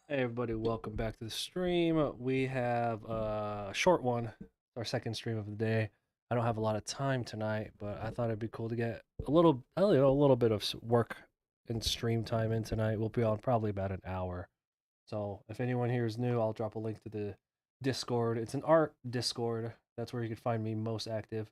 Hey everybody, welcome back to the stream. We have a short one, our second stream of the day. I don't have a lot of time tonight, but I thought it'd be cool to get a little, I don't know, a little bit of work and stream time in tonight. We'll be on probably about an hour. So if anyone here is new, I'll drop a link to the Discord. It's an art Discord. That's where you could find me most active.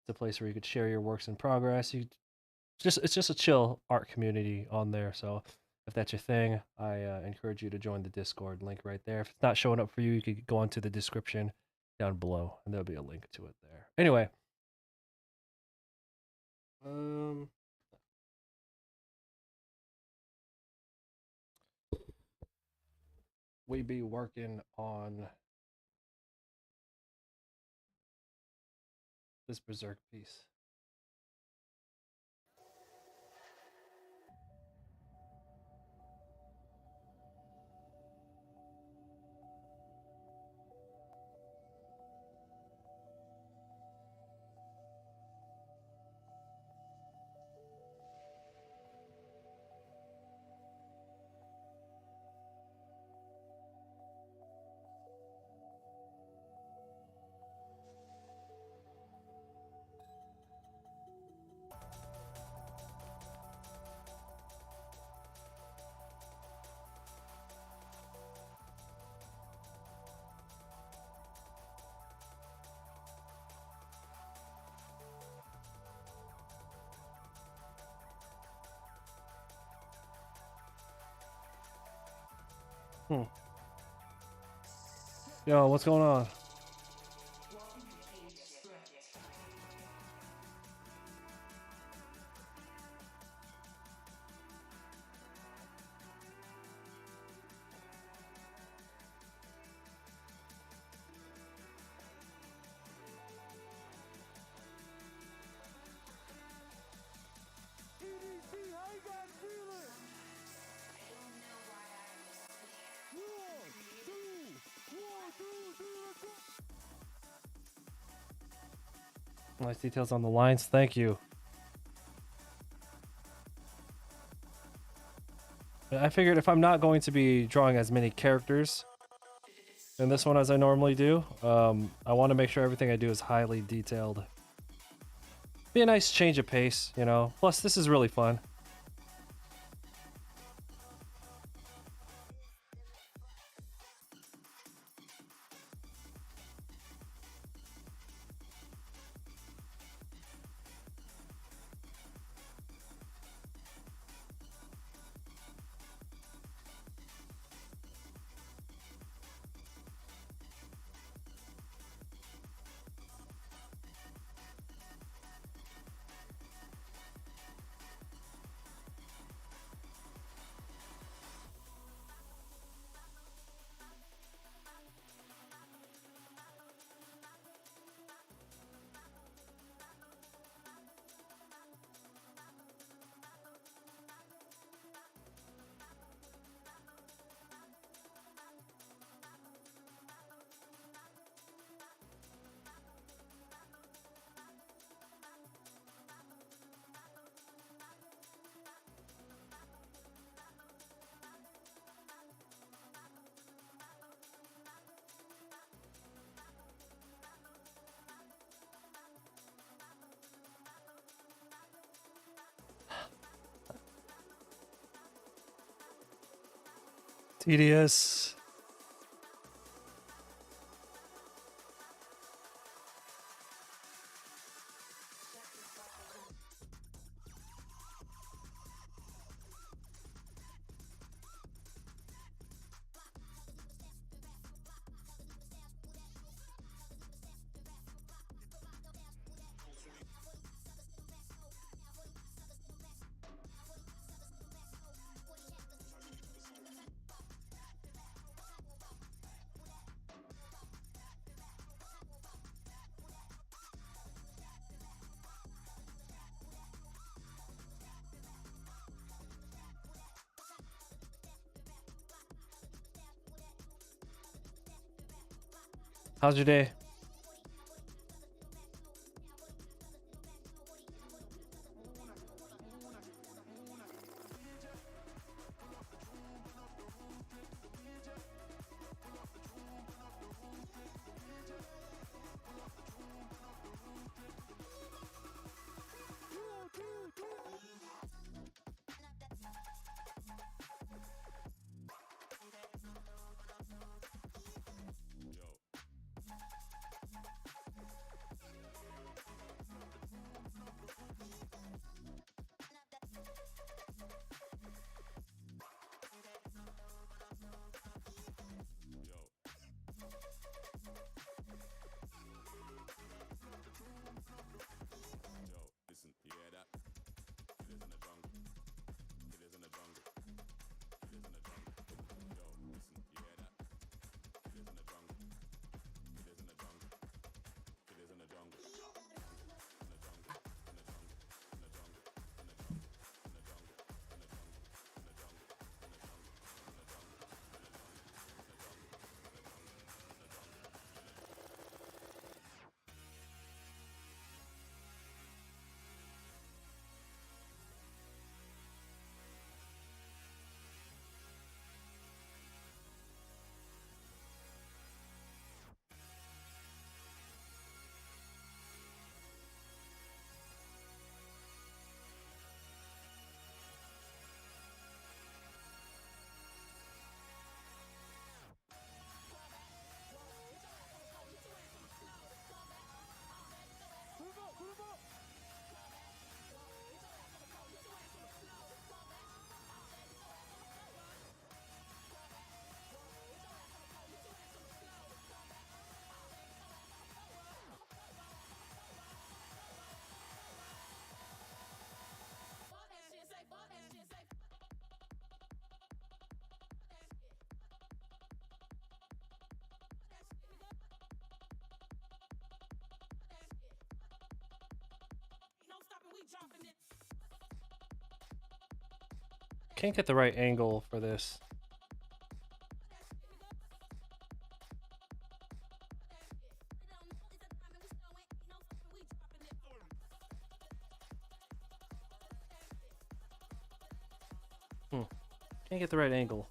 It's a place where you could share your works in progress. It's just a chill art community on there. So if that's your thing, I encourage you to join the Discord link right there. If it's not showing up for you, you could go onto the description down below, and there'll be a link to it there. Anyway, um, we be working on this Berserk piece. Hmm. Yo, what's going on? Nice details on the lines. Thank you. I figured if I'm not going to be drawing as many characters in this one as I normally do, I want to make sure everything I do is highly detailed. Be a nice change of pace, you know. Plus, this is really fun. Tedious. How's your day? Can't get the right angle for this. Can't get the right angle.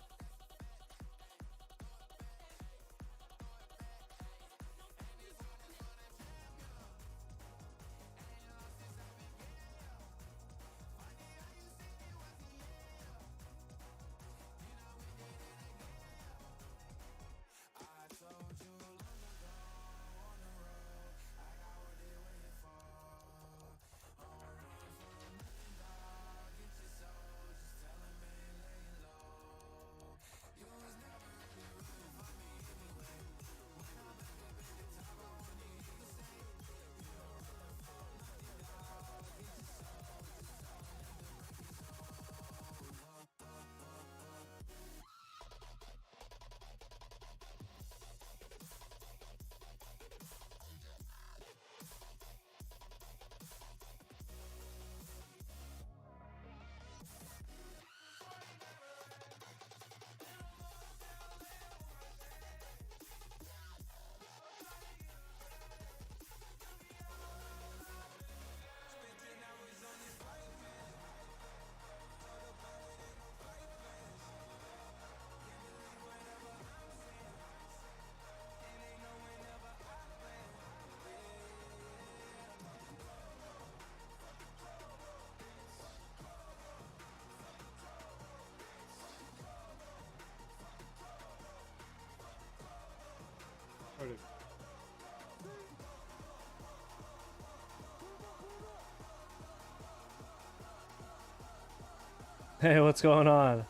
Hey, what's going on?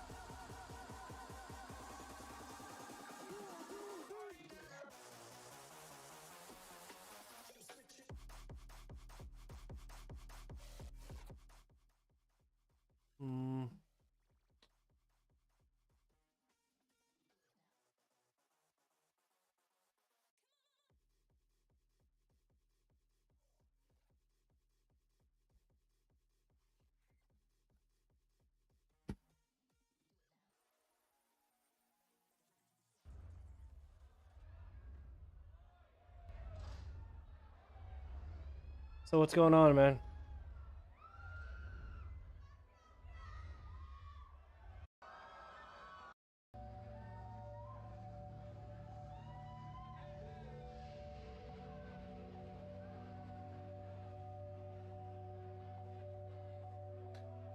So what's going on, man?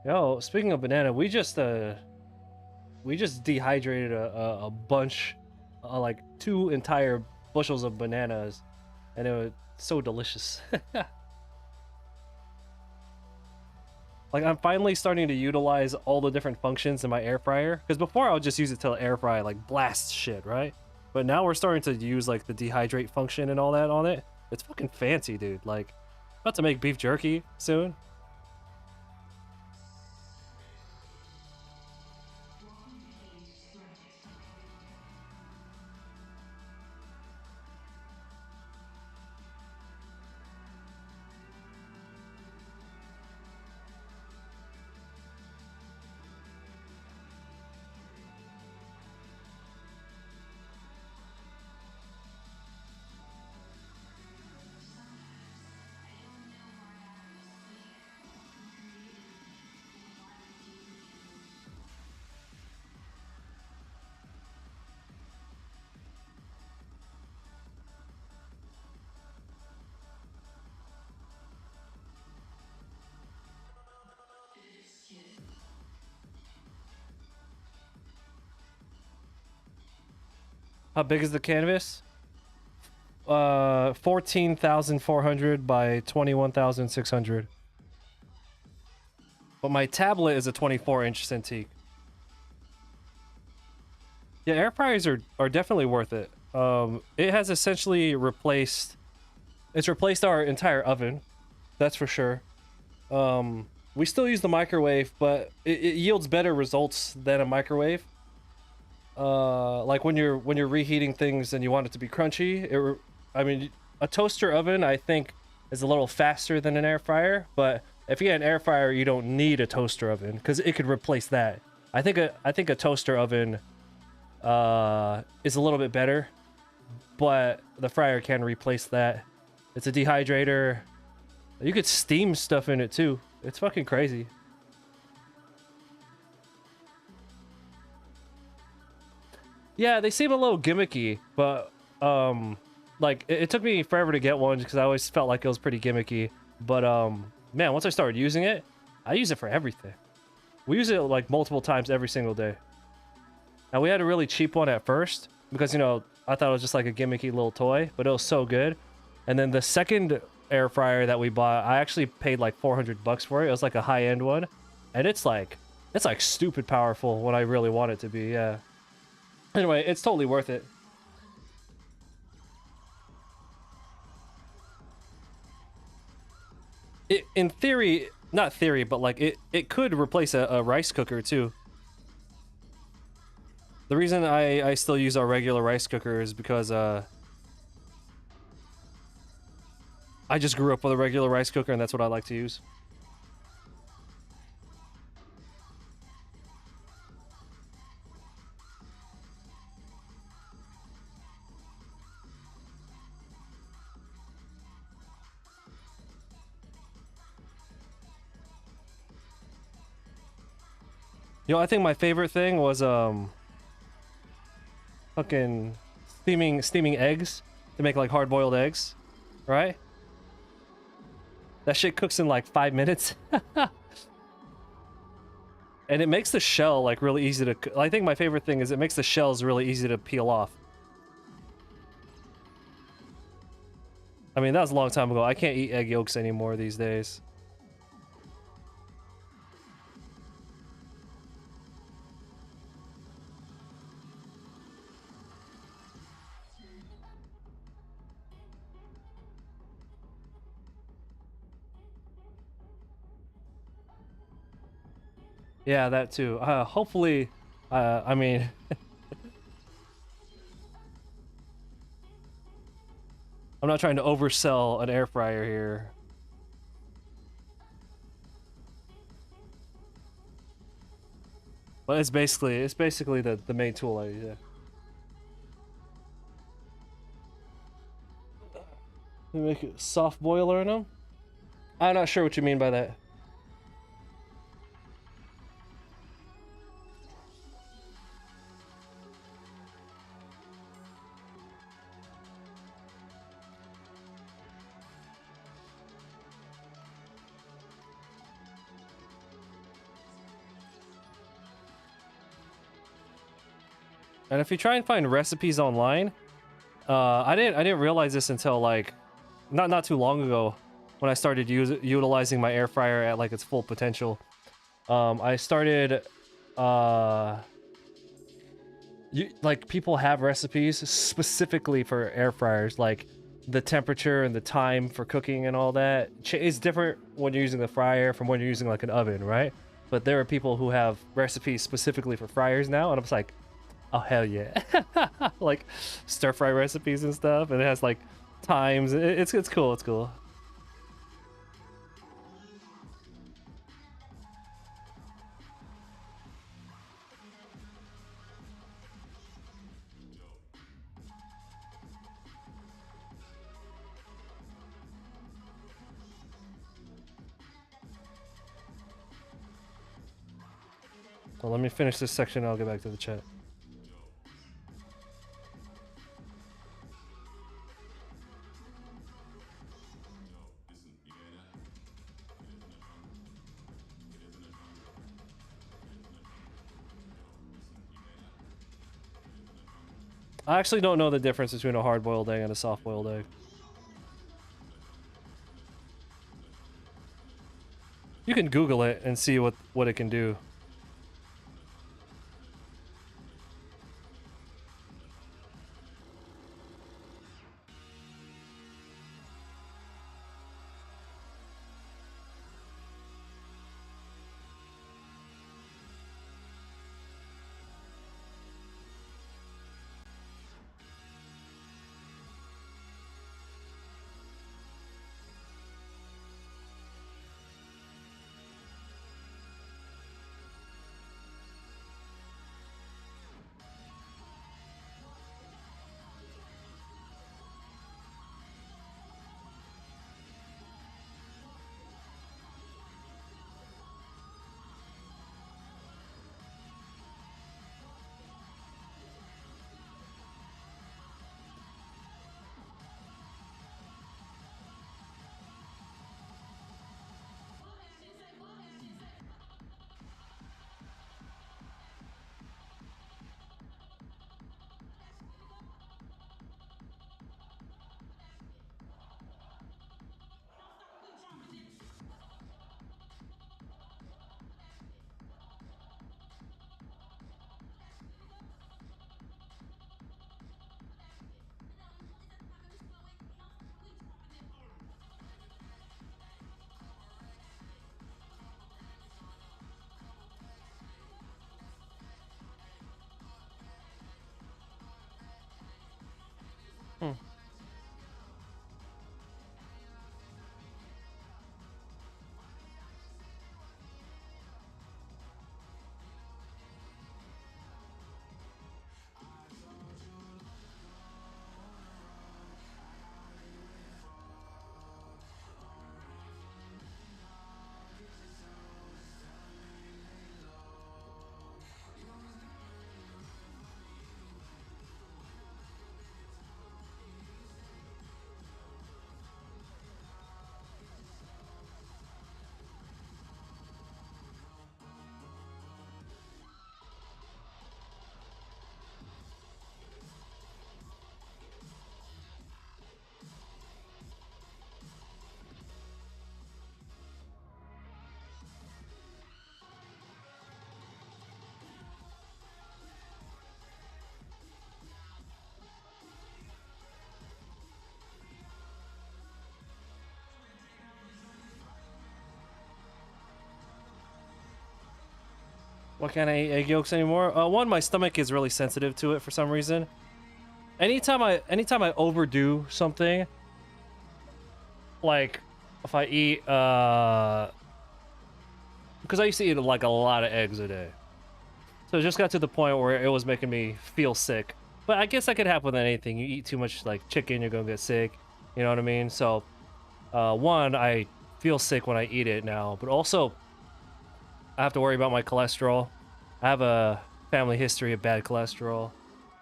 Yo, speaking of banana, we just dehydrated a bunch, like 2 entire bushels of bananas, and it was so delicious. Like, I'm finally starting to utilize all the different functions in my air fryer, because before I would just use it to air fry, like, blast shit, right? But now we're starting to use, like, the dehydrate function and all that on it. It's fucking fancy, dude. Like, about to make beef jerky soon. How big is the canvas? 14,400 by 21,600. But my tablet is a 24-inch Cintiq. Yeah, air fryers are definitely worth it. It has essentially replaced... It's replaced our entire oven. That's for sure. We still use the microwave, but it yields better results than a microwave. Like when you're reheating things and you want it to be crunchy, I mean, a toaster oven I think is a little faster than an air fryer, but if you get an air fryer, you don't need a toaster oven because it could replace that. I think a toaster oven is a little bit better, but the fryer can replace that. It's a dehydrator. You could steam stuff in it too. It's fucking crazy. Yeah, they seem a little gimmicky, but like it took me forever to get one because I always felt like it was pretty gimmicky. But man, once I started using it, I use it for everything. We use it like multiple times every single day. Now we had a really cheap one at first because, you know, I thought it was just like a gimmicky little toy, but it was so good. And then the second air fryer that we bought, I actually paid like 400 bucks for it. It was like a high-end one, and it's like stupid powerful when I really want it to be. Yeah. Anyway, it's totally worth it. In theory, not theory, but like it could replace a rice cooker too. The reason I still use our regular rice cooker is because I just grew up with a regular rice cooker, and that's what I like to use. You know, I think my favorite thing was fucking steaming eggs to make like hard-boiled eggs, right? That shit cooks in like 5 minutes. And it makes the shell like really easy to I think my favorite thing is it makes the shells really easy to peel off. I mean, that was a long time ago. I can't eat egg yolks anymore these days. Yeah, that too. Hopefully, I mean, I'm not trying to oversell an air fryer here. But it's basically the main tool I use. Yeah. You make a soft boiler in them? I'm not sure what you mean by that. And if you try and find recipes online, I didn't realize this until like not too long ago when I started utilizing my air fryer at like its full potential. I started like people have recipes specifically for air fryers, like the temperature and the time for cooking and all that is different when you're using the fryer from when you're using like an oven, right? But there are people who have recipes specifically for fryers now, and I'm just like, oh hell yeah. Like stir fry recipes and stuff, and it has like times. It's cool. It's cool. Well, let me finish this section and I'll get back to the chat. I actually don't know the difference between a hard-boiled egg and a soft-boiled egg. You can Google it and see what it can do. Hmm. Why can't I eat egg yolks anymore? One, my stomach is really sensitive to it for some reason. Anytime I overdo something, like if I eat because I used to eat like a lot of eggs a day. So it just got to the point where it was making me feel sick. But I guess that could happen with anything. You eat too much like chicken, you're gonna get sick. You know what I mean? So one, I feel sick when I eat it now, but also I have to worry about my cholesterol. I have a family history of bad cholesterol.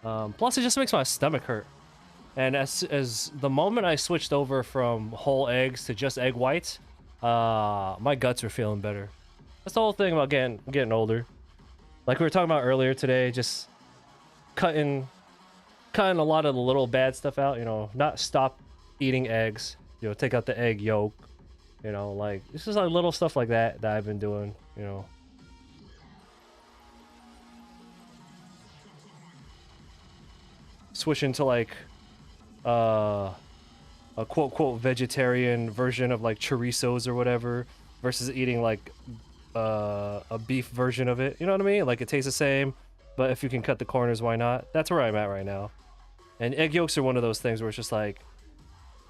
Plus, it just makes my stomach hurt. And as the moment I switched over from whole eggs to just egg whites, my guts are feeling better. That's the whole thing about getting older. Like we were talking about earlier today, just cutting a lot of the little bad stuff out. You know, not stop eating eggs. You know, take out the egg yolk. You know, like this is like little stuff like that I've been doing. You know. Switching to like uh a quote vegetarian version of like chorizos or whatever versus eating like a beef version of it. You know what I mean? Like it tastes the same, but if you can cut the corners, why not? That's where I'm at right now. And egg yolks are one of those things where it's just like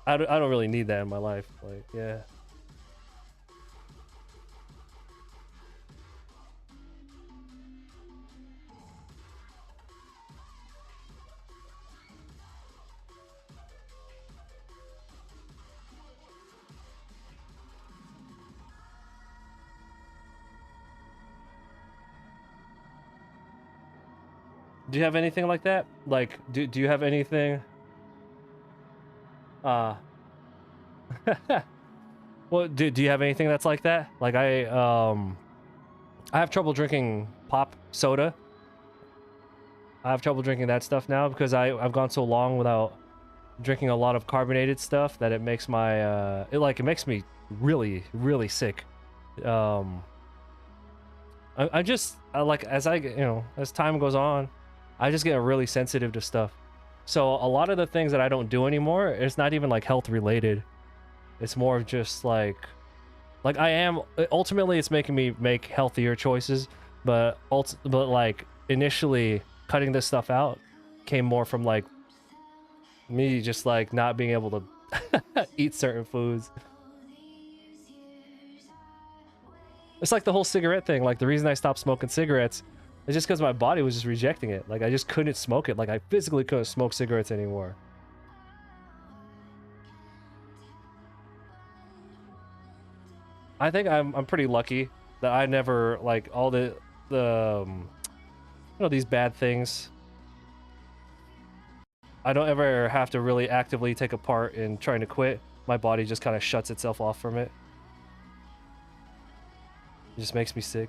I don't really need that in my life. Like, yeah. Do you have anything like that? Like do you have anything uh well, do you have anything that's like that? Like I have trouble drinking pop soda. I have trouble drinking that stuff now because I've gone so long without drinking a lot of carbonated stuff that it makes my it makes me really sick. Um I just like as I get, you know, as time goes on, I just get really sensitive to stuff. So a lot of the things that I don't do anymore, it's not even like health related. It's more of just like I am ultimately it's making me make healthier choices, but like initially cutting this stuff out came more from like me just like not being able to eat certain foods. It's like the whole cigarette thing. Like the reason I stopped smoking cigarettes is just because my body was just rejecting it. Like I just couldn't smoke it. Like I physically couldn't smoke cigarettes anymore. I think I'm pretty lucky that I never like all the you know these bad things. I don't ever have to really actively take a part in trying to quit. My body just kind of shuts itself off from it. It just makes me sick.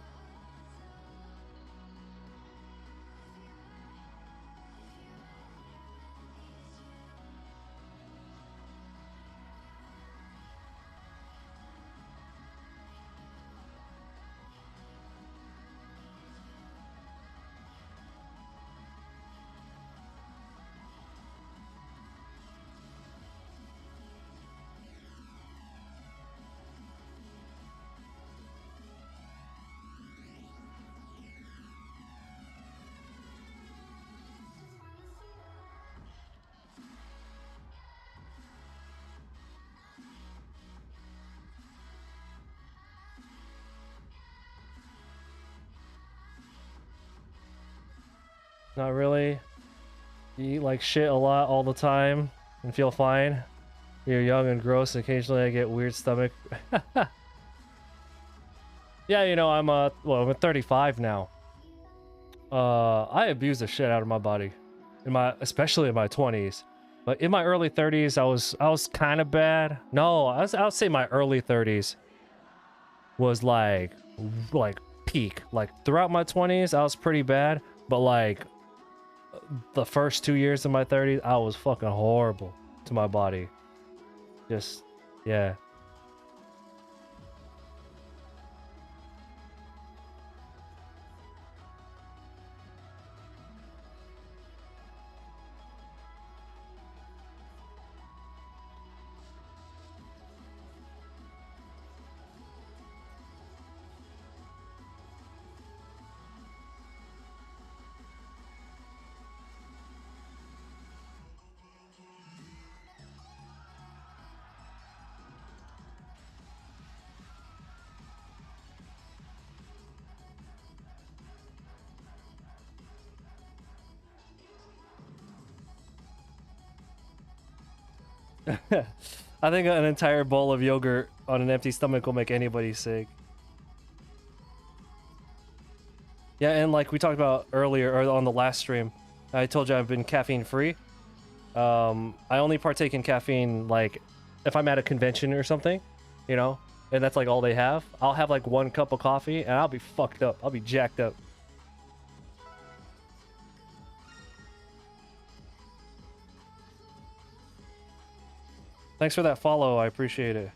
Not really. You eat like shit a lot all the time and feel fine. You're young and gross, and occasionally I get weird stomach. Yeah, you know, I'm 35 now. I abused the shit out of my body, especially in my 20s. But in my early 30s, I was kind of bad. No, I would say my early 30s was like peak. Like throughout my 20s, I was pretty bad, but like the first 2 years of my 30s, I was fucking horrible to my body. Just yeah. I think an entire bowl of yogurt on an empty stomach will make anybody sick. Yeah, and like we talked about earlier, or on the last stream, I told you I've been caffeine free. I only partake in caffeine like if I'm at a convention or something, you know, and that's like all they have. I'll have like 1 cup of coffee and I'll be fucked up. I'll be jacked up. Thanks for that follow. I appreciate it.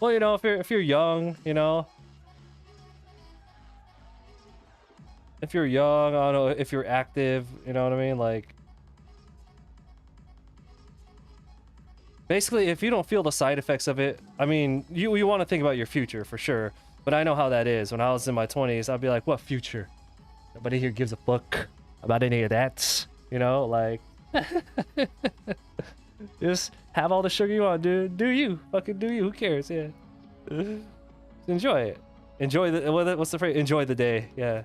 Well, you know, if you're young, you know, if you're young, I don't know, if you're active, you know what I mean? Like, basically, if you don't feel the side effects of it, I mean, you want to think about your future for sure. But I know how that is. When I was in my 20s, I'd be like, what future? Nobody here gives a fuck about any of that. You know, like, just have all the sugar you want, dude. Do you. Fucking do you. Who cares? Yeah. Enjoy it. Enjoy the, what's the phrase? Enjoy the day. Yeah.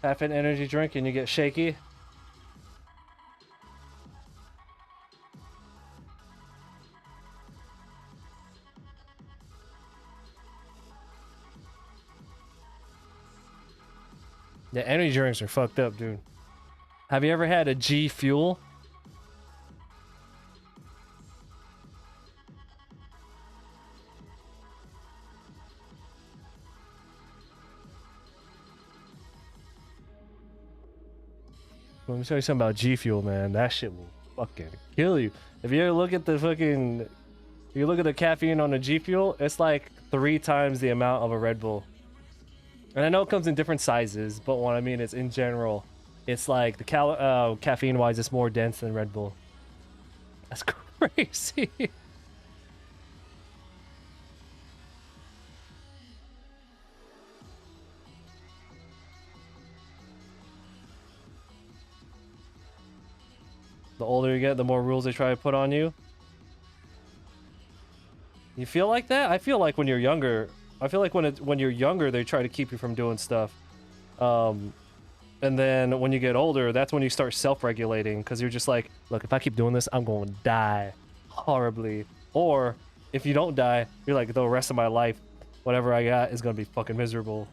Half an energy drink and you get shaky. The energy drinks are fucked up, dude. Have you ever had a G Fuel? Let me tell you something about G Fuel, man. That shit will fucking kill you. If you ever look at the fucking, if you look at the caffeine on the G Fuel, it's like 3 times the amount of a Red Bull. And I know it comes in different sizes, but what I mean is in general, it's like the caffeine wise, it's more dense than Red Bull. That's crazy. The older you get, the more rules they try to put on you. You feel like that? I feel like when you're younger, I feel like when you're younger, they try to keep you from doing stuff. And then when you get older, that's when you start self-regulating because you're just like, look, if I keep doing this, I'm going to die horribly. Or if you don't die, you're like, the rest of my life, whatever I got is going to be fucking miserable.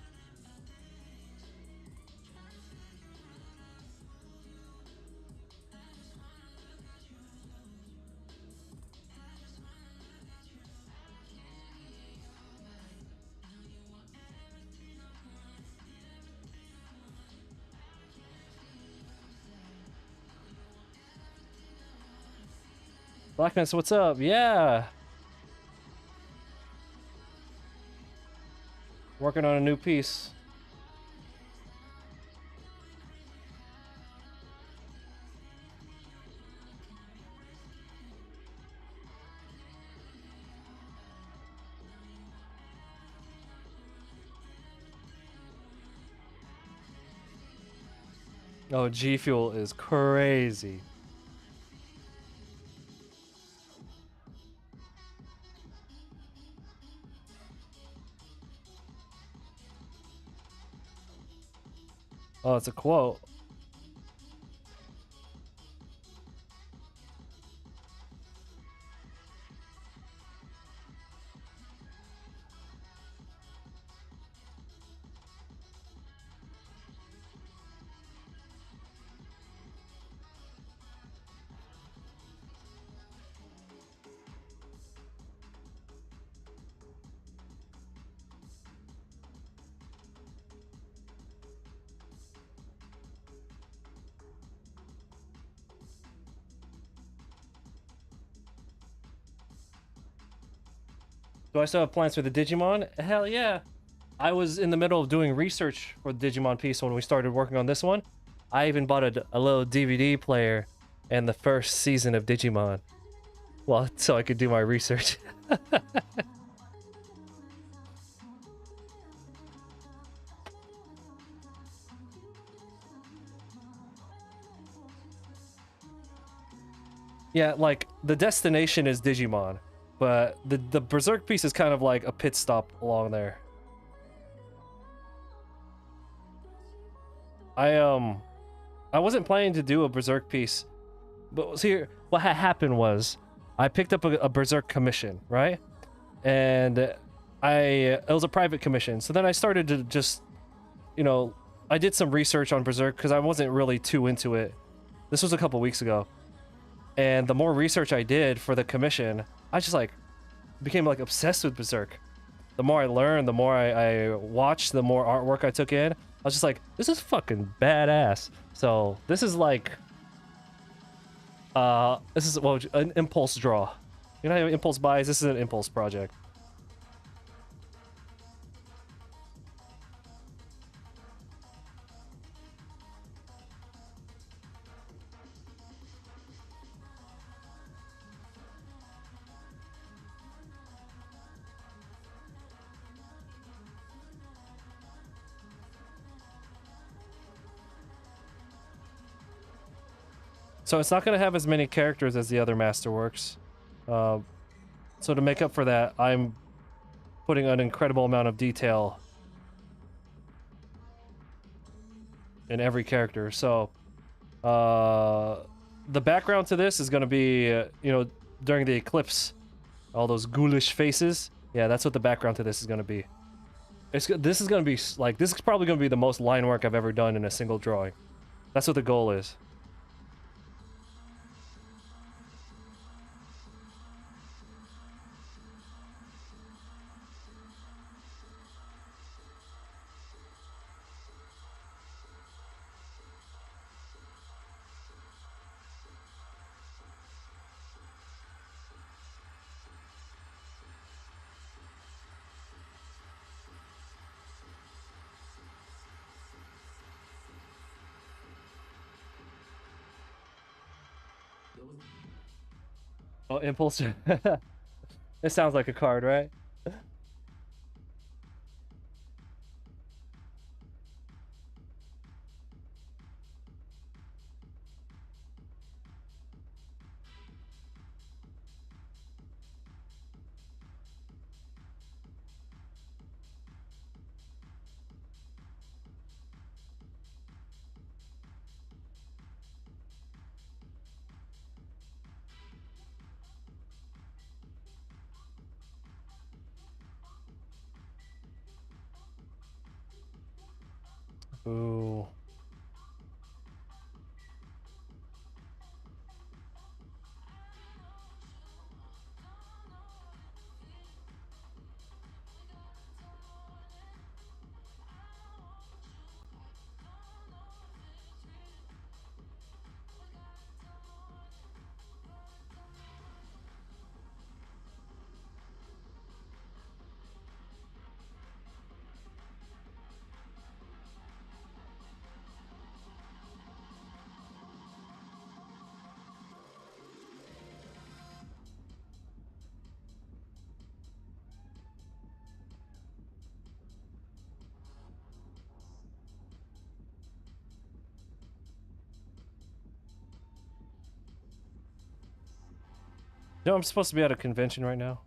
Blackness, what's up? Yeah. Working on a new piece. Oh, G Fuel is crazy. Oh, it's a quote. Do I still have plans for the Digimon? Hell yeah. I was in the middle of doing research for the Digimon piece when we started working on this one. I even bought a little DVD player and the first season of Digimon. Well, so I could do my research. Yeah, like the destination is Digimon, but the Berserk piece is kind of like a pit stop along there. I I wasn't planning to do a Berserk piece, but see, what had happened was I picked up a Berserk commission, right? And it was a private commission. So then I started to just, you know, I did some research on Berserk because I wasn't really too into it. This was a couple weeks ago. And the more research I did for the commission, I just like became like obsessed with Berserk. The more I learned, the more I watched, the more artwork I took in. I was just like, this is fucking badass. So this is like, this is well, an impulse draw. You know how impulse buys? This is an impulse project. So it's not going to have as many characters as the other Masterworks. Uh, so to make up for that, I'm putting an incredible amount of detail in every character. So the background to this is going to be, you know, during the eclipse, all those ghoulish faces. Yeah, that's what the background to this is going to be. This is going to be like, this is probably going to be the most line work I've ever done in a single drawing. That's what the goal is. Oh, impulse. It sounds like a card, right? No, I'm supposed to be at a convention right now.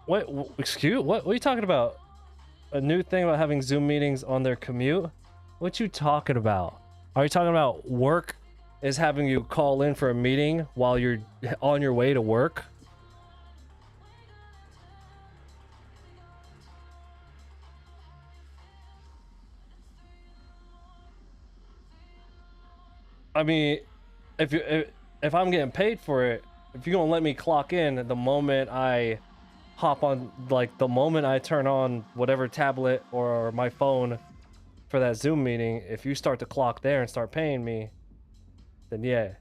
What? Excuse? What are you talking about? A new thing about having Zoom meetings on their commute? What you talking about? Are you talking about work is having you call in for a meeting while you're on your way to work? I mean, if I'm getting paid for it, if you're gonna let me clock in the moment I hop on, like the moment I turn on whatever tablet or my phone for that Zoom meeting, if you start to clock there and start paying me, then yeah.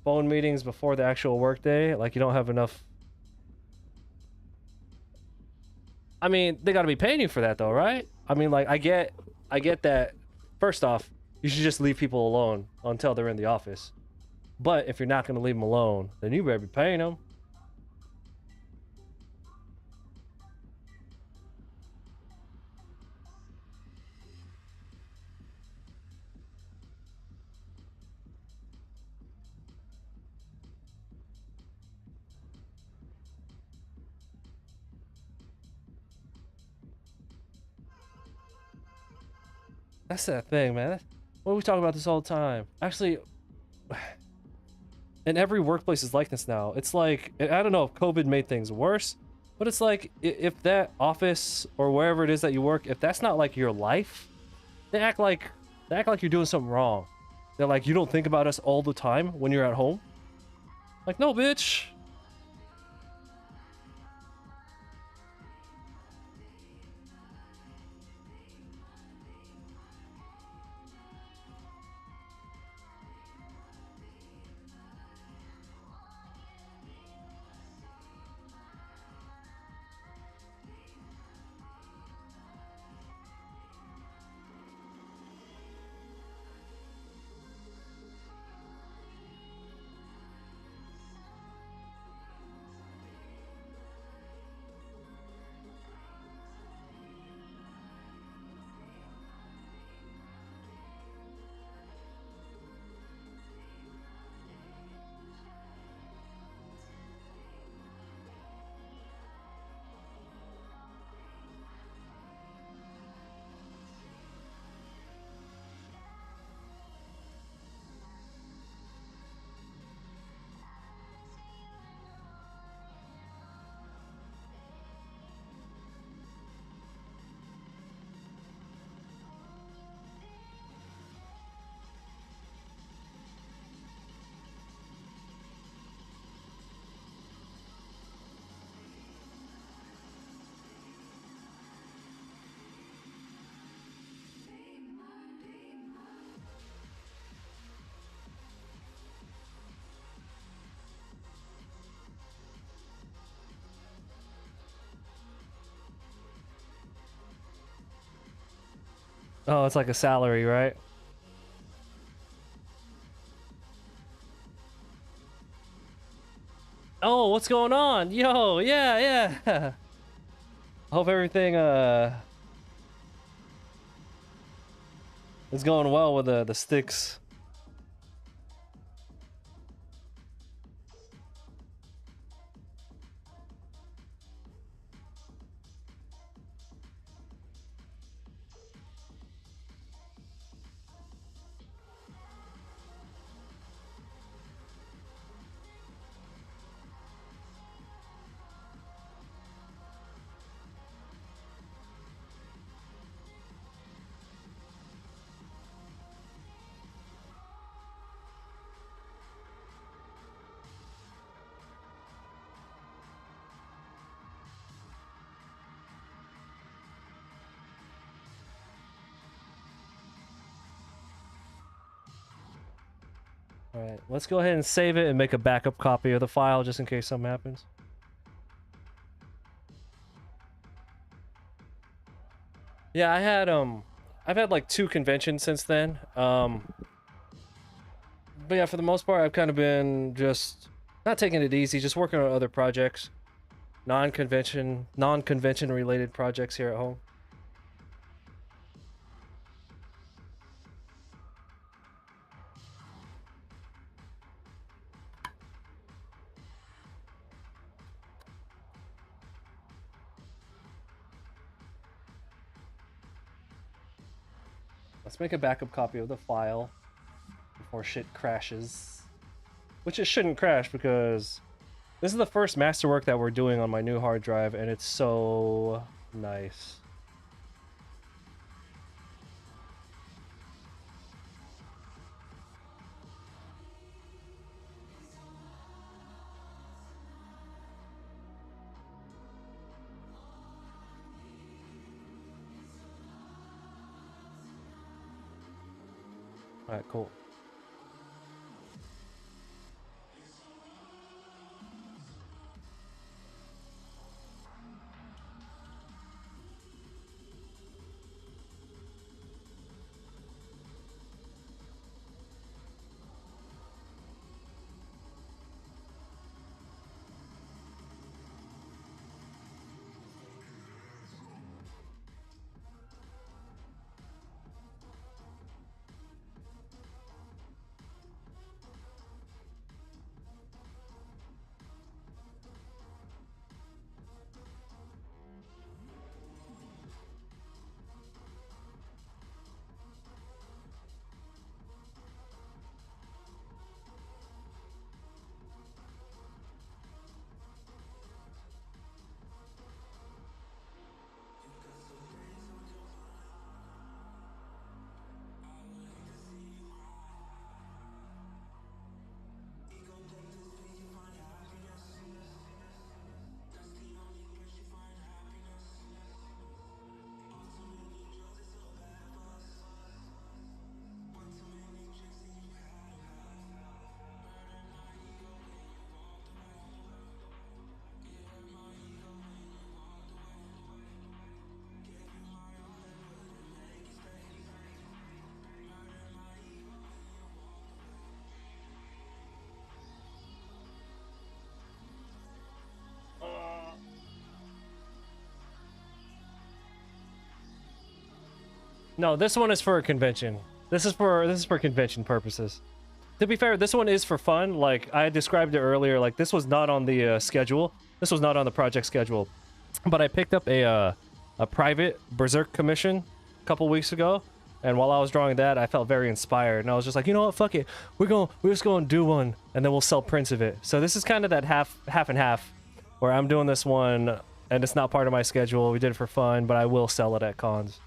Phone meetings before the actual workday, like you don't have enough. I mean, they gotta be paying you for that though, right? I mean, like I get that. First off, you should just leave people alone until they're in the office. But if you're not gonna leave them alone, then you better be paying them. That's that thing, man. What are we talking about this all the time? Actually, and every workplace is like this now. It's like, I don't know if COVID made things worse, but it's like if that office or wherever it is that you work, if that's not like your life, they act like you're doing something wrong. They're like, you don't think about us all the time when you're at home. Like, no, bitch. Oh, it's like a salary, right? Oh, what's going on? Yo, yeah, yeah. Hope everything is going well with the sticks. All right, let's go ahead and save it and make a backup copy of the file just in case something happens. Yeah, I've had like 2 conventions since then. But yeah, for the most part, I've kind of been just not taking it easy, just working on other projects, non-convention related projects here at home. Let's make a backup copy of the file before shit crashes. Which it shouldn't crash because this is the first masterwork that we're doing on my new hard drive, and it's so nice. Alright, cool. No, this one is for a convention. This is for convention purposes. To be fair, this one is for fun. Like I described it earlier, like this was not on the schedule. This was not on the project schedule. But I picked up a private Berserk commission a couple weeks ago, and while I was drawing that, I felt very inspired, and I was just like, you know what, fuck it, we're just going to do one, and then we'll sell prints of it. So this is kind of that half and half, where I'm doing this one, and it's not part of my schedule. We did it for fun, but I will sell it at cons.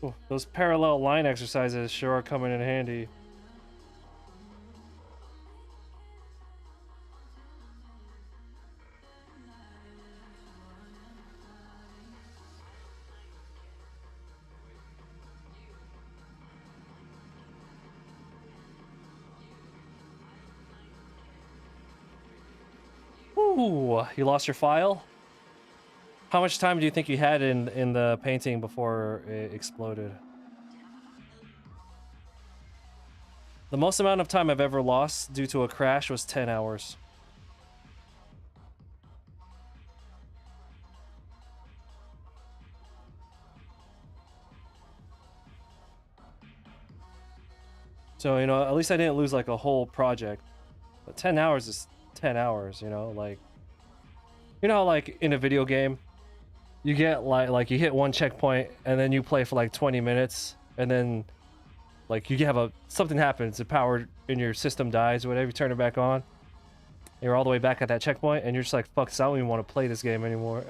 Ooh, those parallel line exercises sure are coming in handy. Ooh, you lost your file? How much time do you think you had in the painting before it exploded? The most amount of time I've ever lost due to a crash was 10 hours. So, at least I didn't lose like a whole project. But 10 hours is 10 hours, like like in a video game, you get like you hit one checkpoint and then you play for like 20 minutes and then like you have something happens, the power in your system dies or whatever, you turn it back on. You're all the way back at that checkpoint and you're just like, fuck this, I don't even want to play this game anymore.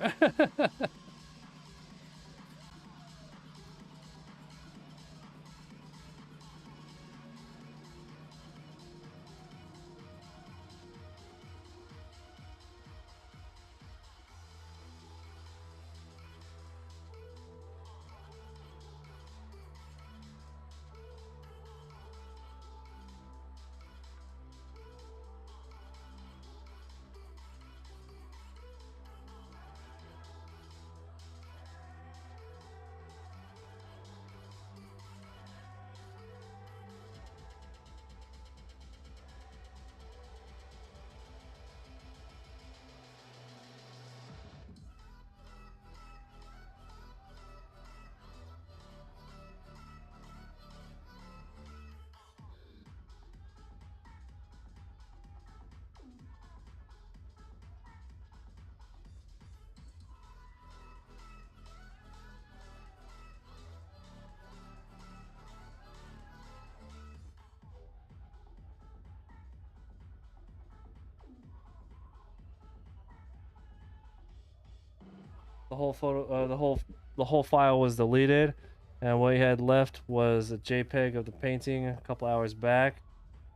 The whole the whole file was deleted, and what he had left was a JPEG of the painting a couple hours back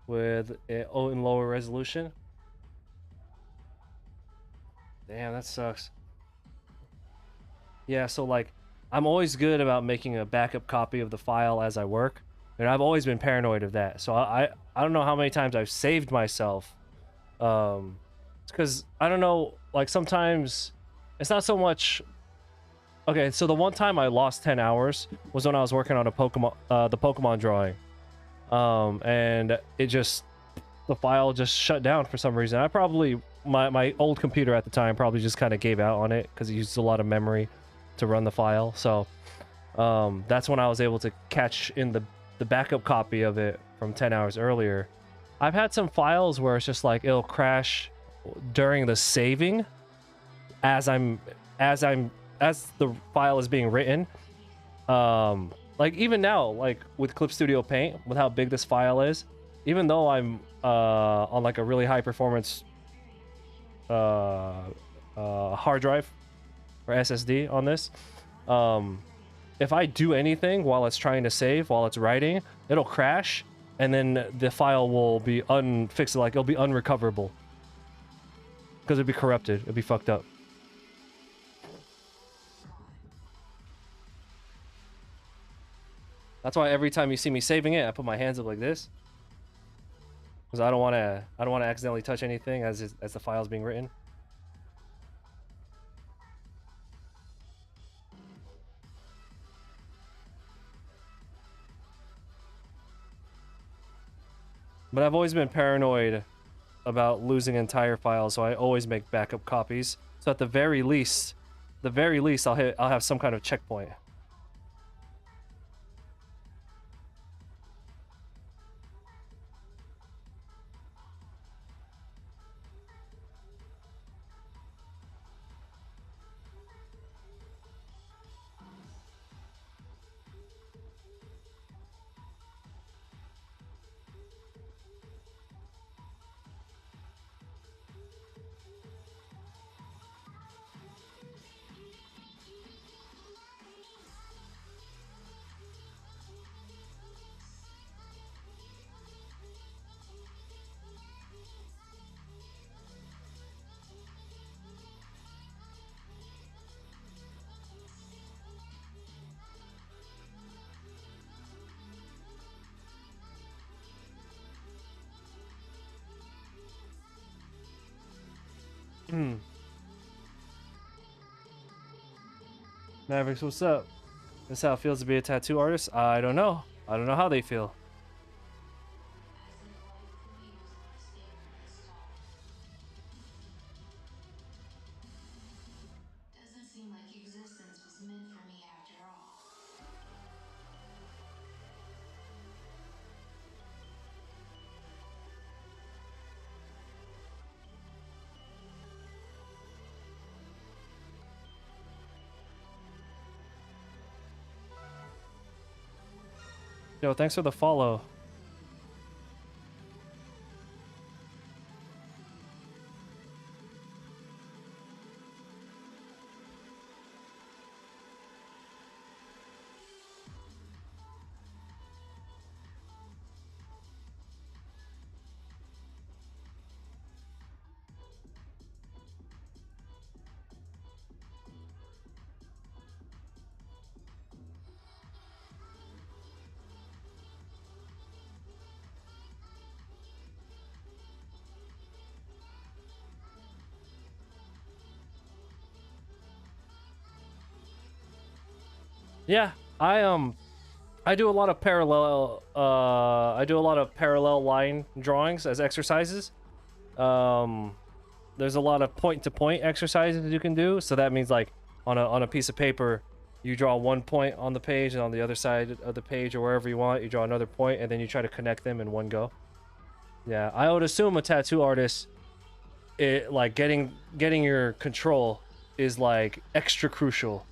with it in lower resolution. Damn, that sucks. Yeah, so like I'm always good about making a backup copy of the file as I work, and I've always been paranoid of that. So I don't know how many times I've saved myself. It's because I don't know, like sometimes it's not so much. Okay, so the one time I lost 10 hours was when I was working on the Pokemon drawing. And the file just shut down for some reason. My old computer at the time probably just kind of gave out on it because it used a lot of memory to run the file. So, that's when I was able to catch in the backup copy of it from 10 hours earlier. I've had some files where it's just like it'll crash during the saving as the file is being written. Like even now, like with Clip Studio Paint, with how big this file is, even though I'm on like a really high performance hard drive or SSD on this, if I do anything while it's trying to save, while it's writing, it'll crash, and then the file will be unfixed, like it'll be unrecoverable because it'd be corrupted, it'd be fucked up. That's why every time you see me saving it, I put my hands up like this, because I don't want to accidentally touch anything as the file's being written. But I've always been paranoid about losing entire files, so I always make backup copies. So at the very least, I'll have some kind of checkpoint. Mavericks, what's up? This is how it feels to be a tattoo artist? I don't know. I don't know how they feel. Doesn't seem like existence was meant for me after all. Yo, thanks for the follow. Yeah, I do a lot of parallel line drawings as exercises. There's a lot of point to point exercises you can do, so that means like on a piece of paper you draw one point on the page, and on the other side of the page or wherever you want you draw another point, and then you try to connect them in one go. Yeah, I would assume a tattoo artist, it like getting your control is like extra crucial.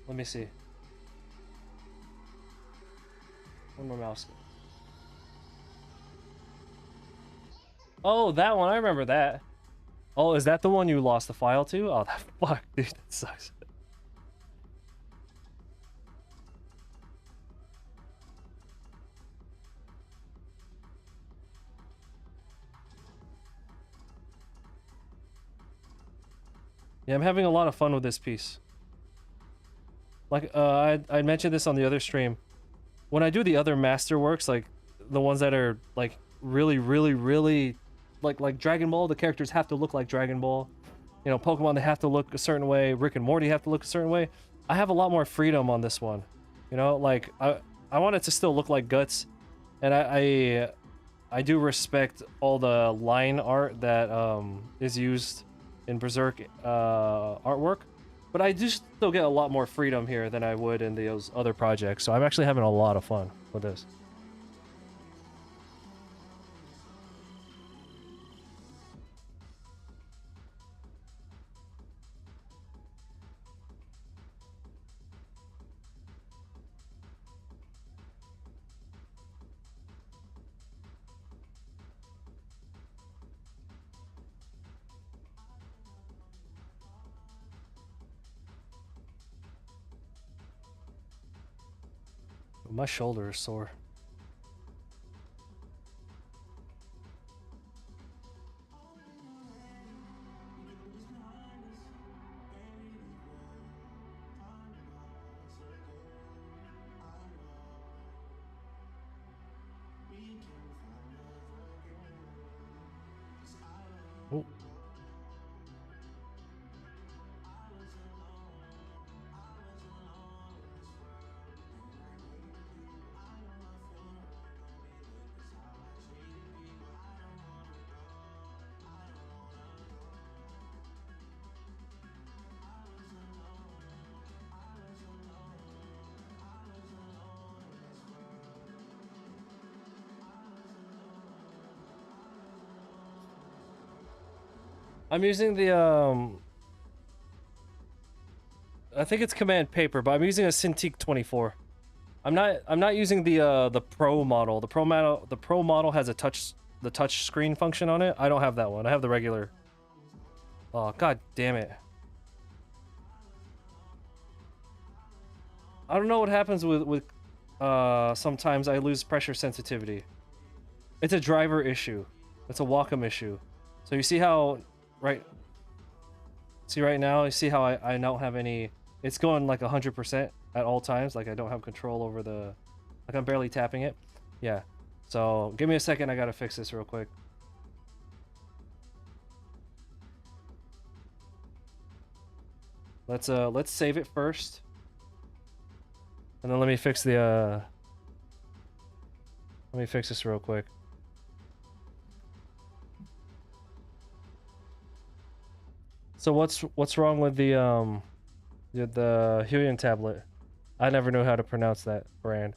Let me see. Where's my mouse? Oh, that one. I remember that. Oh, is that the one you lost the file to? Oh, that fuck, dude, that sucks. Yeah, I'm having a lot of fun with this piece. Like, I mentioned this on the other stream. When I do the other masterworks, like the ones that are like really like Dragon Ball, the characters have to look like Dragon Ball. You know, Pokemon, they have to look a certain way. Rick and Morty have to look a certain way. I have a lot more freedom on this one. You know, like I want it to still look like Guts, and I do respect all the line art that is used in Berserk artwork, but I do still get a lot more freedom here than I would in those other projects. So I'm actually having a lot of fun with this. My shoulder is sore. Ooh. I'm using the I think it's Command Paper, but I'm using a Cintiq 24. I'm not using the Pro model. The Pro model has a touch screen function on it. I don't have that one. I have the regular. Oh, god damn it. I don't know what happens with sometimes I lose pressure sensitivity. It's a driver issue. It's a Wacom issue. So you see how right now, you see how I don't have any, it's going like 100% at all times, like I don't have control over the, like I'm barely tapping it. Yeah. So give me a second, I gotta fix this real quick. Let's save it first. And then let me fix the let me fix this real quick. So what's wrong with the Helium tablet? I never knew how to pronounce that brand.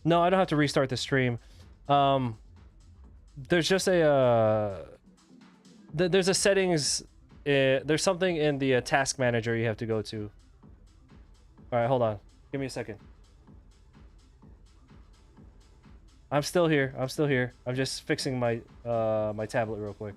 No, I don't have to restart the stream. There's just a there's a settings. There's something in the task manager you have to go to. All right, hold on. Give me a second. I'm still here. I'm still here. I'm just fixing my my tablet real quick.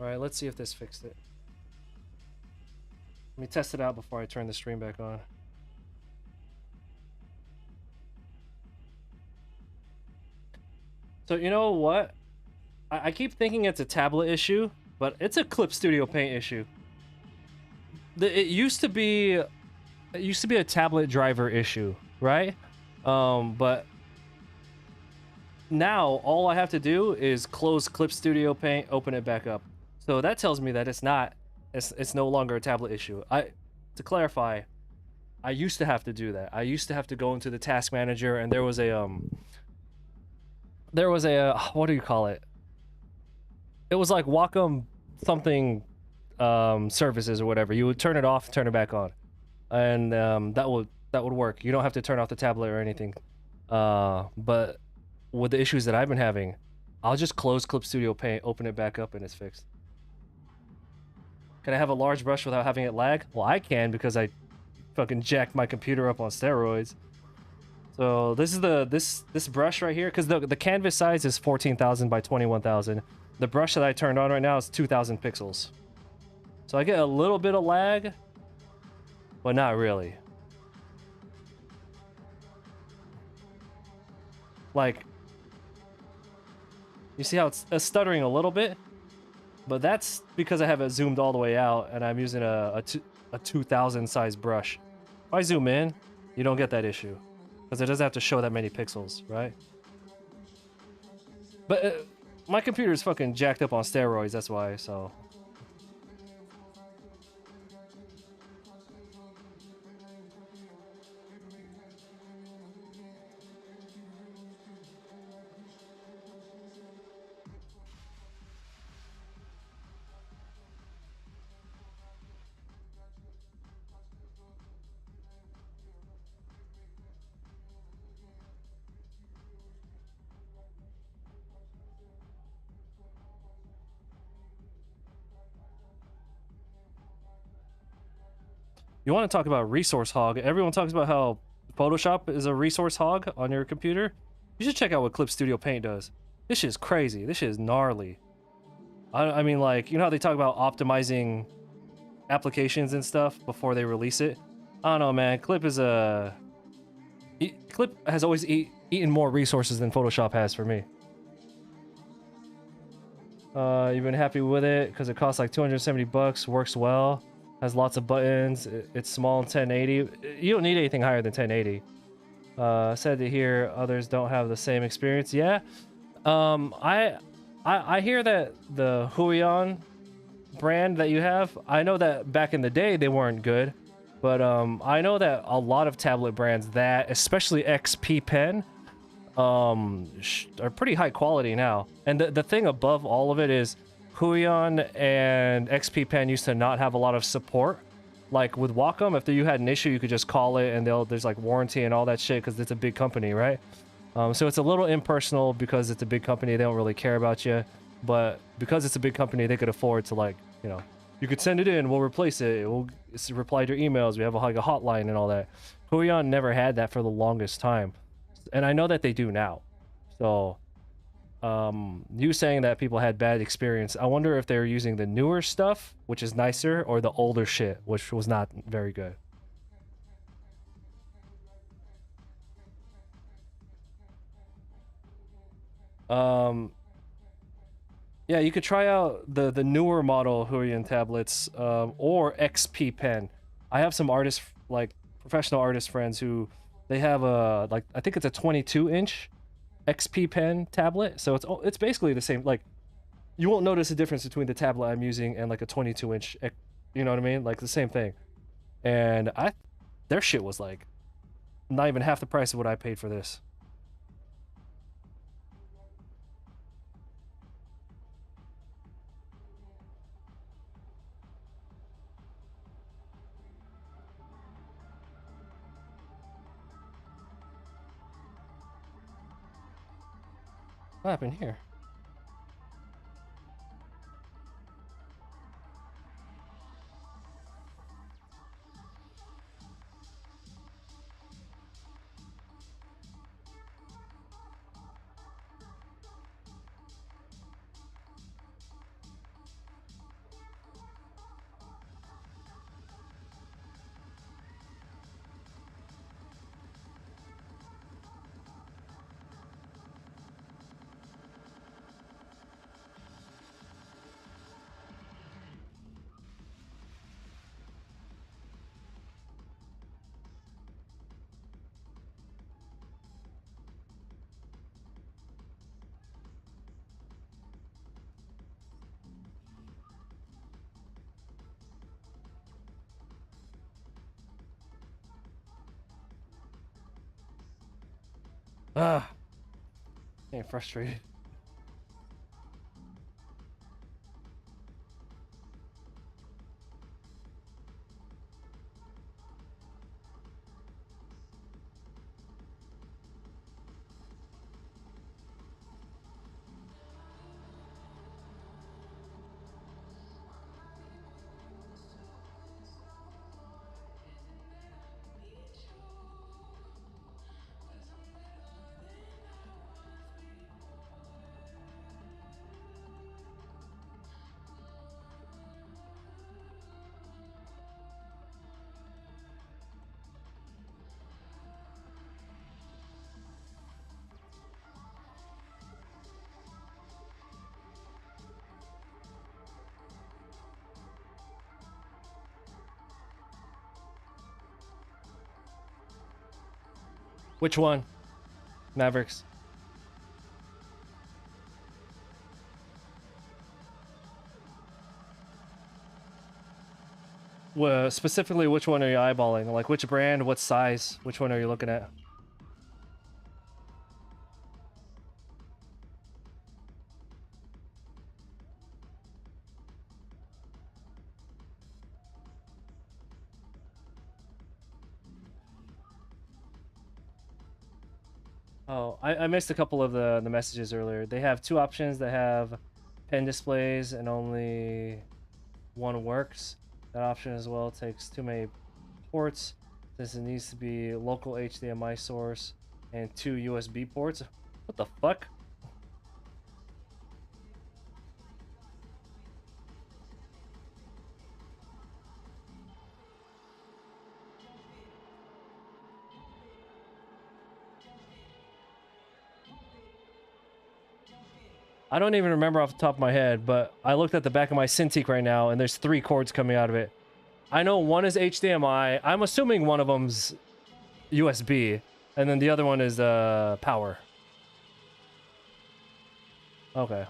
All right, let's see if this fixed it. Let me test it out before I turn the stream back on. So you know what? I keep thinking it's a tablet issue, but it's a Clip Studio Paint issue. It used to be a tablet driver issue, right? But now all I have to do is close Clip Studio Paint, open it back up. So that tells me that it's no longer a tablet issue. To clarify, I used to have to do that. I used to have to go into the task manager, and there was a what do you call it? It was like Wacom something services or whatever. You would turn it off, turn it back on, and that would work. You don't have to turn off the tablet or anything. But with the issues that I've been having, I'll just close Clip Studio Paint, open it back up, and it's fixed. Can I have a large brush without having it lag? Well, I can because I fucking jacked my computer up on steroids. So this is this brush right here, because the canvas size is 14,000 by 21,000. The brush that I turned on right now is 2,000 pixels. So I get a little bit of lag, but not really. Like, you see how it's stuttering a little bit? But that's because I have it zoomed all the way out, and I'm using a 2,000 size brush. If I zoom in, you don't get that issue, because it doesn't have to show that many pixels, right? But my computer is fucking jacked up on steroids, that's why, so... You want to talk about resource hog? Everyone talks about how Photoshop is a resource hog on your computer. You should check out what Clip Studio Paint does. This shit is crazy. This shit is gnarly. I mean, like, you know how they talk about optimizing applications and stuff before they release it? I don't know, man. Clip has always eaten more resources than Photoshop has for me. You've been happy with it because it costs like 270 bucks, works well. Has lots of buttons. It's small in 1080. You don't need anything higher than 1080. Sad to hear others don't have the same experience. Yeah. I hear that the Huion brand that you have, I know that back in the day they weren't good, but I know that a lot of tablet brands, that especially XP Pen, are pretty high quality now. And the thing above all of it is Huion and XP Pen used to not have a lot of support. Like with Wacom, if you had an issue, you could just call it and there's like warranty and all that shit because it's a big company, right? So it's a little impersonal because it's a big company. They don't really care about you. But because it's a big company, they could afford to, like, you know, you could send it in, we'll replace it, we'll reply to your emails, we have like a hotline and all that. Huion never had that for the longest time. And I know that they do now. So, you saying that people had bad experience, I wonder if they're using the newer stuff, which is nicer, or the older shit, which was not very good. Um, Yeah, you could try out the newer model Huion tablets, or XP Pen. I have some artists, like professional artist friends, who they have a, like, I think it's a 22-inch XP Pen tablet. So it's basically the same. Like, you won't notice a difference between the tablet I'm using and like a 22-inch. You know what I mean? Like the same thing. And their shit was like not even half the price of what I paid for this. What happened here? Ah, getting frustrated. Which one? Mavericks. Well, specifically, which one are you eyeballing? Like, which brand, what size? Which one are you looking at? Oh, I missed a couple of the messages earlier. They have two options that have pen displays and only one works. That option as well takes too many ports, since it needs to be local HDMI source and two USB ports. What the fuck? I don't even remember off the top of my head, but I looked at the back of my Cintiq right now, and there's three cords coming out of it. I know one is HDMI. I'm assuming one of them's USB, and then the other one is power. Okay.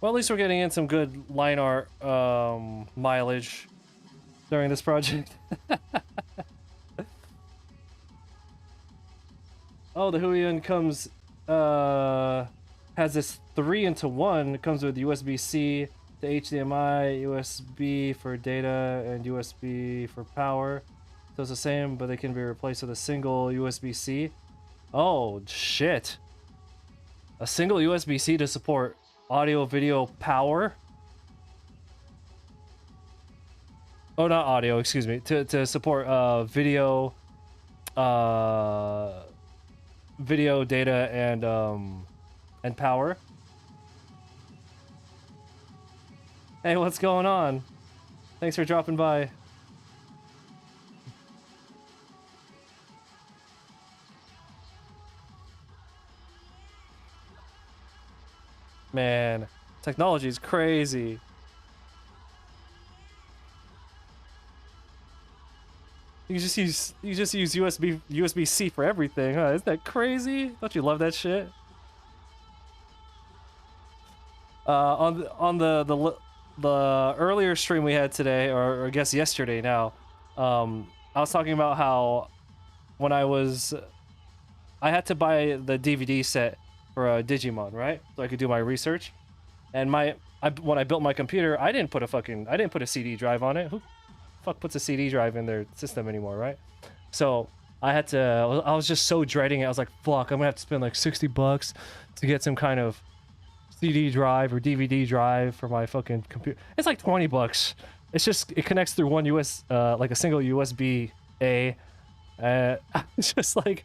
Well, at least we're getting in some good line art mileage during this project. Oh, the Huion comes has this 3 into 1. It comes with USB-C to HDMI, USB for data, and USB for power. So it's the same, but they can be replaced with a single USB-C. Oh, shit. A single USB-C to support audio, video, power? Oh, not audio, excuse me. To support video, uh, video, data, and power. Hey, what's going on? Thanks for dropping by. Man, technology is crazy. You just use USB-C for everything, huh? Isn't that crazy? Don't you love that shit? On the earlier stream we had today, or I guess yesterday now, I was talking about how when I had to buy the DVD set for Digimon, right? So I could do my research. And when I built my computer, I didn't put a CD drive on it. Who fuck puts a CD drive in their system anymore, right? So I was just so dreading it. I was like, fuck, I'm gonna have to spend like $60 to get some kind of CD drive or DVD drive for my fucking computer. It's like $20. It connects through one like a single USB A. It's just like,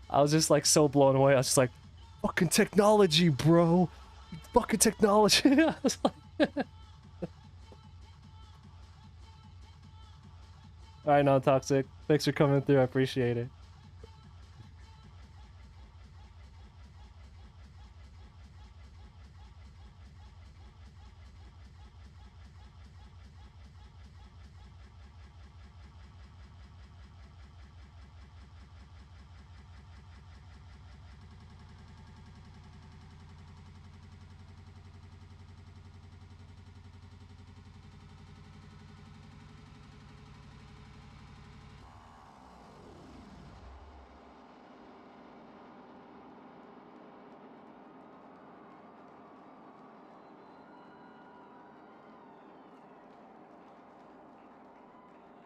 I was just like so blown away. I was just like, fucking technology, bro. Fucking technology. I was like, all right, non-toxic. Thanks for coming through. I appreciate it.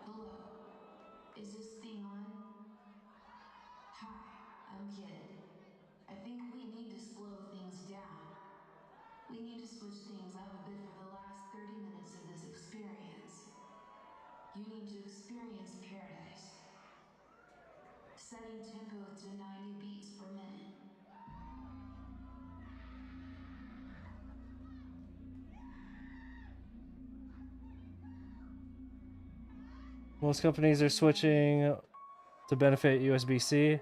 Hello. Is this thing on? Hi, I'm Kid. I think we need to slow things down. We need to switch things up a bit for the last 30 minutes of this experience. You need to experience paradise. Setting tempo to 90 beats per minute. Most companies are switching to benefit USB-C.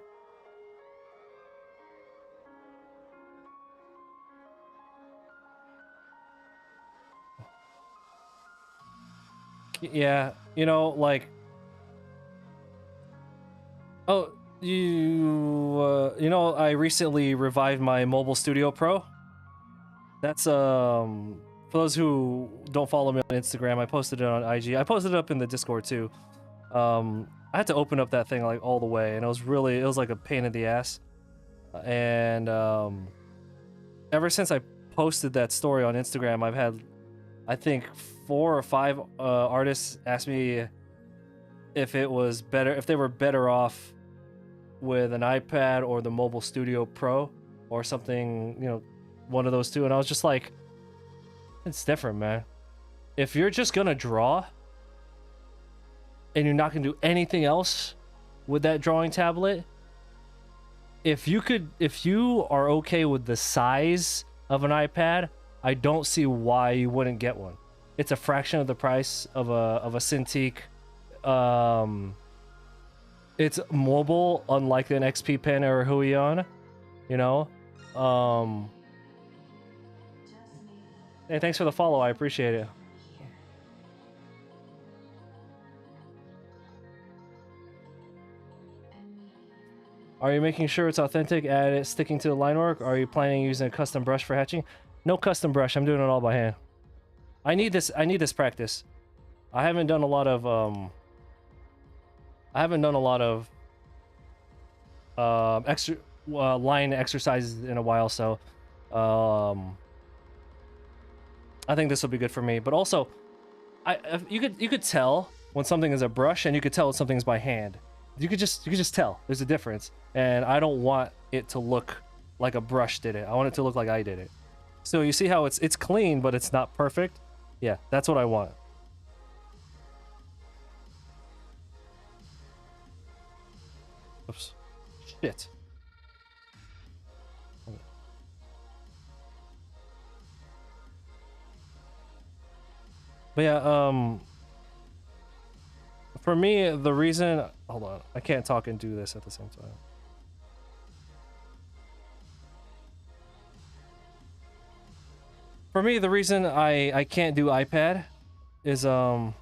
Yeah, you know, like, oh, you know, I recently revived my Mobile Studio Pro. That's for those who don't follow me on Instagram, I posted it on IG. I posted it up in the Discord too. I had to open up that thing like all the way, and it was like a pain in the ass. And ever since I posted that story on Instagram, I've had, I think, 4 or 5 artists ask me if it was better, if they were better off with an iPad or the Mobile Studio Pro or something, you know, one of those two. And I was just like, it's different, man. If you're just gonna draw and you're not gonna do anything else with that drawing tablet, if you are okay with the size of an iPad, I don't see why you wouldn't get one. It's a fraction of the price of a Cintiq. It's mobile, unlike an XP Pen or a Huion, you know. Hey, thanks for the follow. I appreciate it. Are you making sure it's authentic at it sticking to the line work? Or are you planning on using a custom brush for hatching? No custom brush. I'm doing it all by hand. I need this practice. I haven't done a lot of extra line exercises in a while, so I think this will be good for me. But also, you could tell when something is a brush, and you could tell when something's by hand. You could just tell there's a difference, and I don't want it to look like a brush did it. I want it to look like I did it. So you see how it's clean, but it's not perfect. Yeah, that's what I want. Oops. Shit. But yeah, for me, the reason... Hold on. I can't talk and do this at the same time. For me, the reason I can't do iPad is the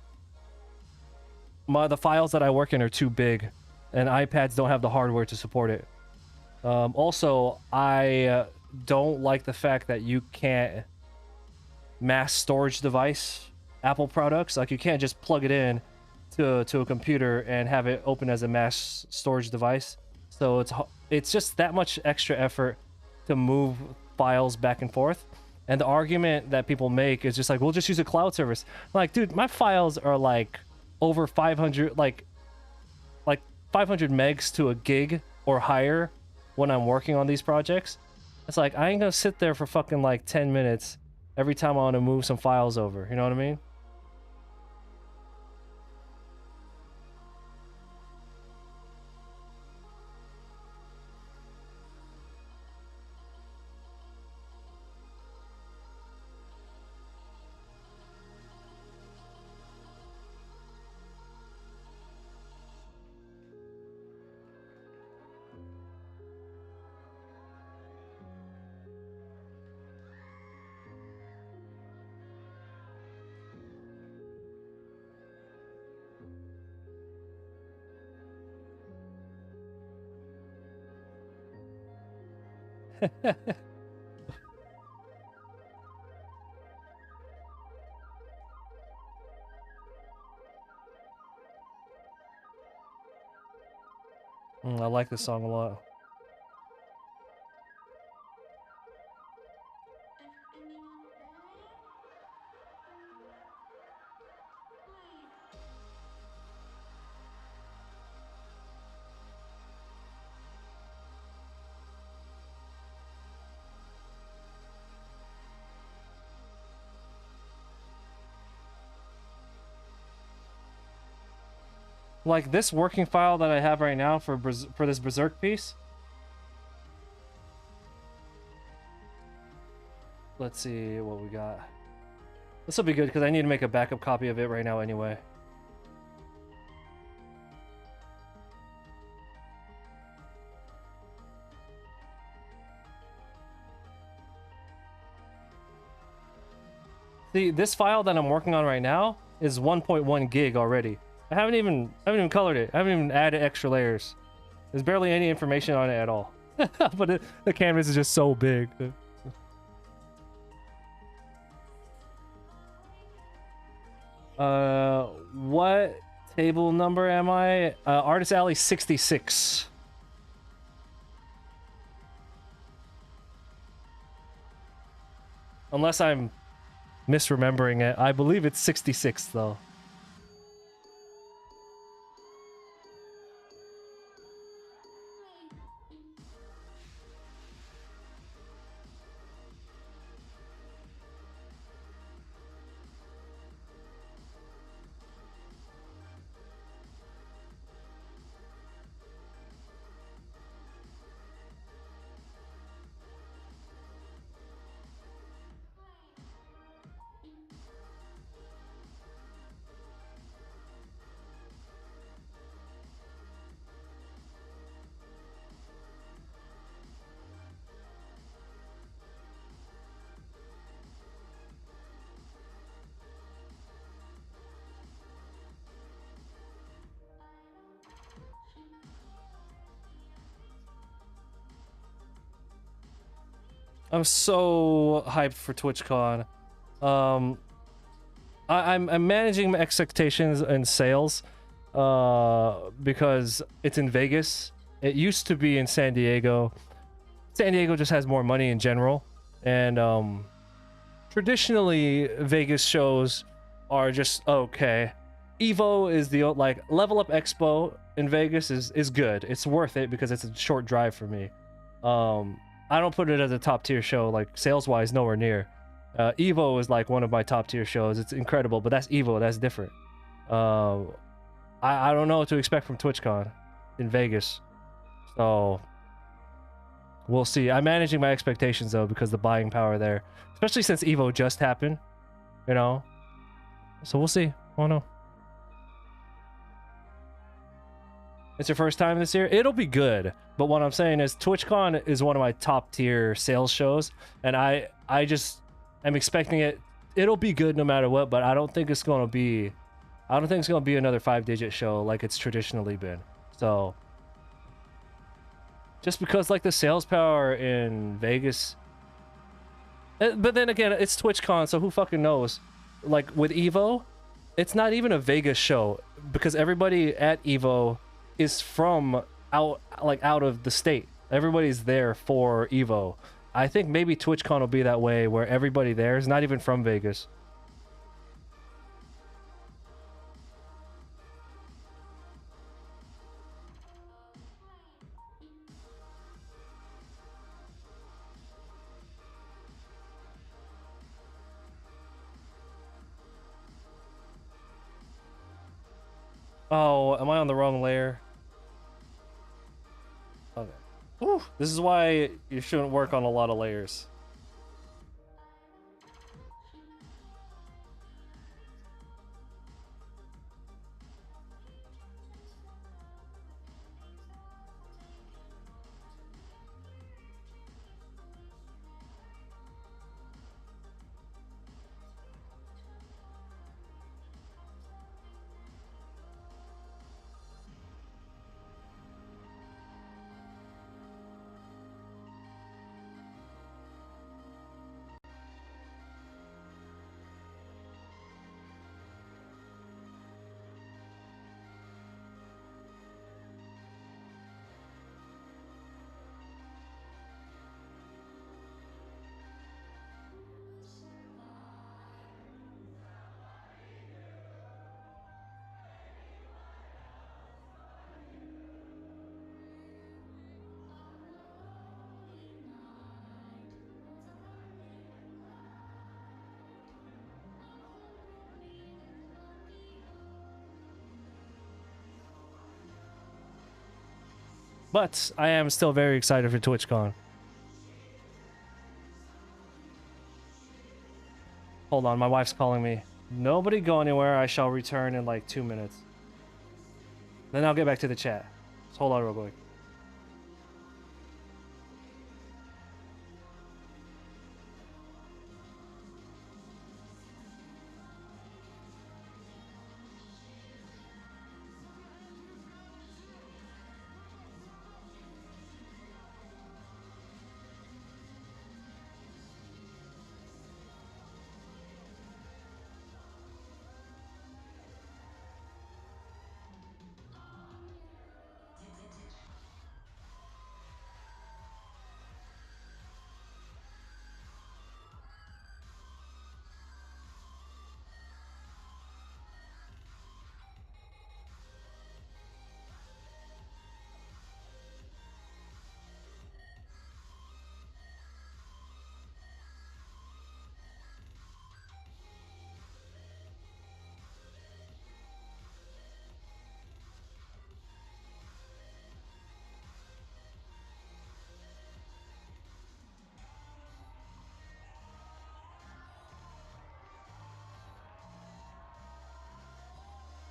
files that I work in are too big, and iPads don't have the hardware to support it. Also, I don't like the fact that you can't mass storage device Apple products. Like, you can't just plug it in to a computer and have it open as a mass storage device. So it's just that much extra effort to move files back and forth. And the argument that people make is just like, we'll just use a cloud service. I'm like, dude, my files are like over 500, like 500 megs to a gig or higher when I'm working on these projects. It's like, I ain't gonna sit there for fucking like 10 minutes every time I want to move some files over. You know what I mean? I like this song a lot. like this working file that I have right now for this Berserk piece. Let's see what we got. This will be good because I need to make a backup copy of it right now anyway. See, this file that I'm working on right now is 1.1 gig already. I haven't even colored it. I haven't even added extra layers. There's barely any information on it at all. But the canvas is just so big. What table number am I? Artist Alley 66. Unless I'm misremembering it. I believe it's 66 though. I'm so hyped for TwitchCon. I'm managing my expectations and sales because it's in Vegas. It used to be in San Diego. San Diego just has more money in general, and traditionally Vegas shows are just okay. Evo is the like Level Up Expo in Vegas is good. It's worth it because it's a short drive for me. I don't put it as a top tier show, like sales wise, nowhere near. Evo is like one of my top tier shows. It's incredible, but that's Evo. That's different. I don't know what to expect from TwitchCon in Vegas, so we'll see. I'm managing my expectations though because the buying power there, especially since Evo just happened, you know. So we'll see. I don't know. It's your first time this year? It'll be good. But what I'm saying is TwitchCon is one of my top tier sales shows, and I just am expecting it'll be good no matter what, but I don't think it's gonna be another 5-digit show like it's traditionally been. So just because like the sales power in Vegas, but then again, it's TwitchCon, so who fucking knows? Like with Evo, it's not even a Vegas show because everybody at Evo is from out of the state. Everybody's there for Evo. I think maybe TwitchCon will be that way where everybody there is not even from Vegas. Oh, am I on the wrong layer? Okay. Whew, this is why you shouldn't work on a lot of layers. But I am still very excited for TwitchCon. Hold on, my wife's calling me. Nobody go anywhere. I shall return in like 2 minutes. Then I'll get back to the chat. Just hold on real quick.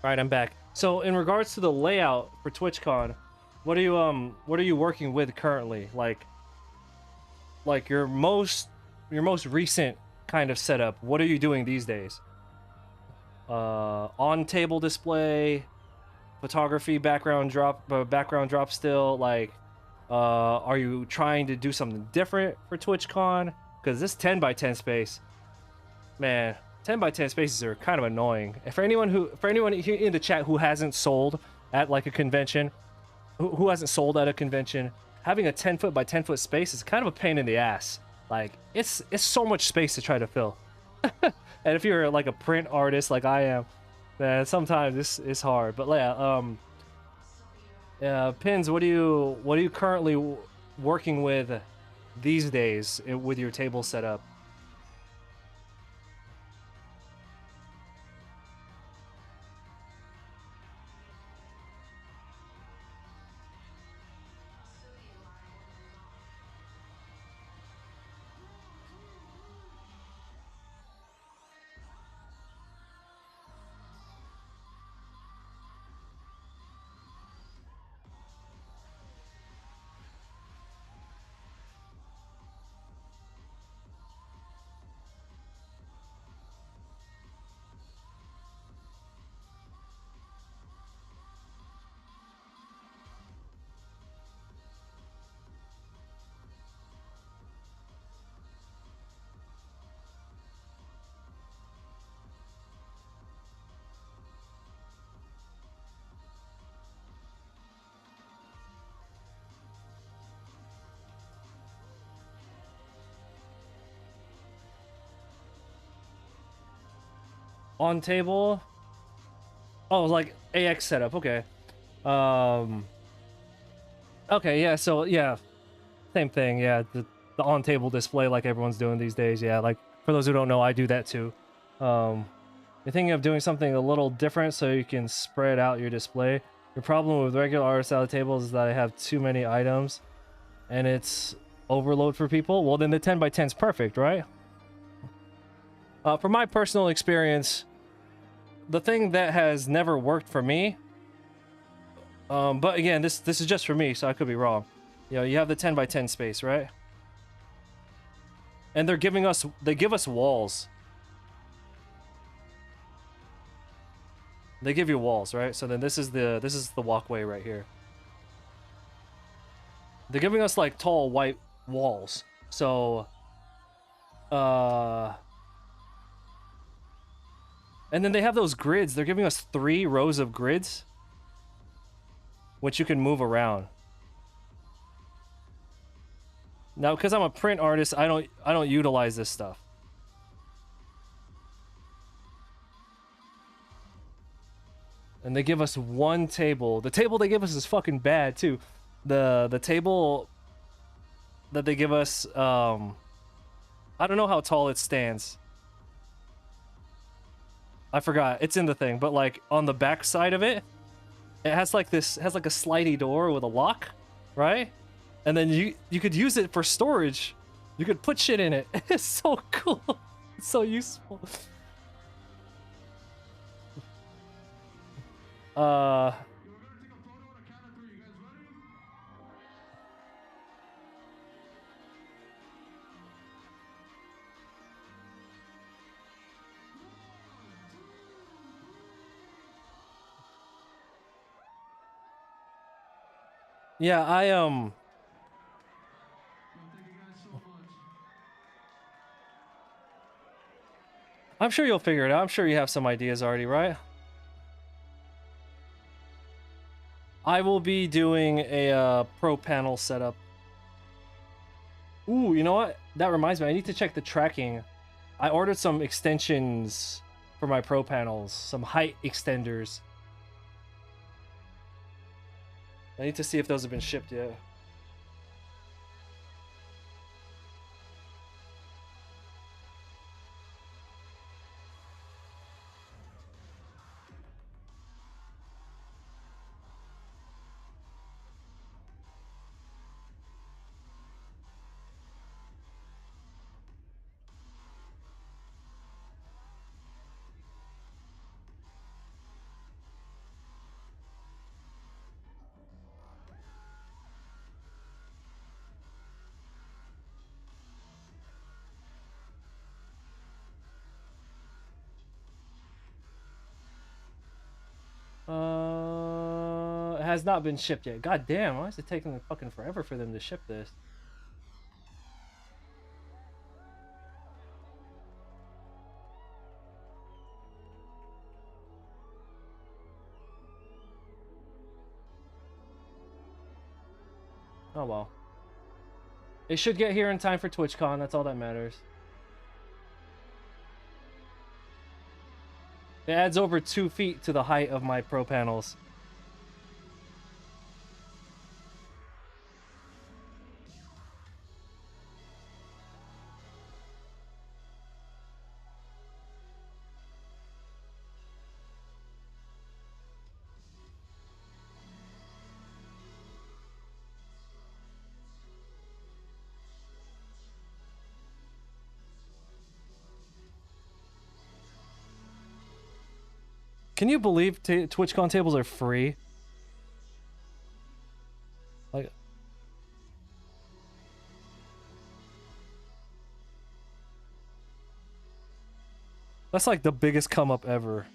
All right, I'm back. So in regards to the layout for TwitchCon, what are you working with currently? Like your most recent kind of setup. What are you doing these days? On table display, photography, background drop still. Like, are you trying to do something different for TwitchCon? Because this 10x10 space, man. 10x10 spaces are kind of annoying. For anyone here in the chat who hasn't sold at like a convention, who hasn't sold at a convention, having a 10-foot by 10-foot space is kind of a pain in the ass. Like it's so much space to try to fill. And if you're like a print artist like I am, man, sometimes this is hard. But yeah, Pins, what are you currently working with these days with your table setup? On table? Oh, like AX setup. Okay. Okay, yeah, so yeah, same thing. Yeah, the on table display like everyone's doing these days. Yeah, like for those who don't know, I do that too. You're thinking of doing something a little different so you can spread out your display. Your problem with regular artist salad tables is that I have too many items and it's overload for people. Well, then the 10x10 is perfect, right? From my personal experience, the thing that has never worked for me, but again, this is just for me, so I could be wrong. You know, you have the 10x10 space, right? And they give us walls. They give you walls, right? So then this is the walkway right here. They're giving us like tall white walls. So and then they have those grids. They're giving us 3 rows of grids which you can move around. Now, because I'm a print artist, I don't utilize this stuff. And they give us one table. The table they give us is fucking bad too. The table that they give us, I don't know how tall it stands. I forgot. It's in the thing, but like on the back side of it, it has like a slidey door with a lock, right? And then you could use it for storage. You could put shit in it. It's so cool. It's so useful. Yeah, I'm sure you'll figure it out. I'm sure you have some ideas already, right? I will be doing a pro panel setup. Ooh, you know what? That reminds me, I need to check the tracking. I ordered some extensions for my pro panels, some height extenders. I need to see if those have been shipped yet. It has not been shipped yet. God damn, why is it taking fucking forever for them to ship this? Oh well. It should get here in time for TwitchCon, that's all that matters. It adds over 2 feet to the height of my pro panels. Can you believe TwitchCon tables are free? Like, that's like the biggest come up ever.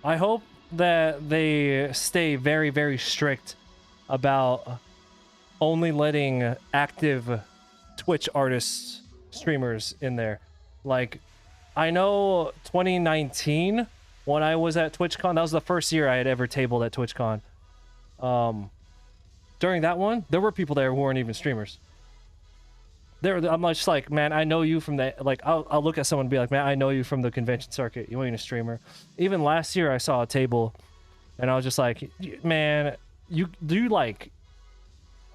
I hope that they stay very, very strict about only letting active Twitch artists, streamers in there. Like, I know 2019, when I was at TwitchCon, that was the first year I had ever tabled at TwitchCon. During that one, there were people there who weren't even streamers. I'm just like, man, I know you from the, like, I'll look at someone and be like, man, I know you from the convention circuit. You ain't a streamer. Even last year, I saw a table, and I was just like, man, you like,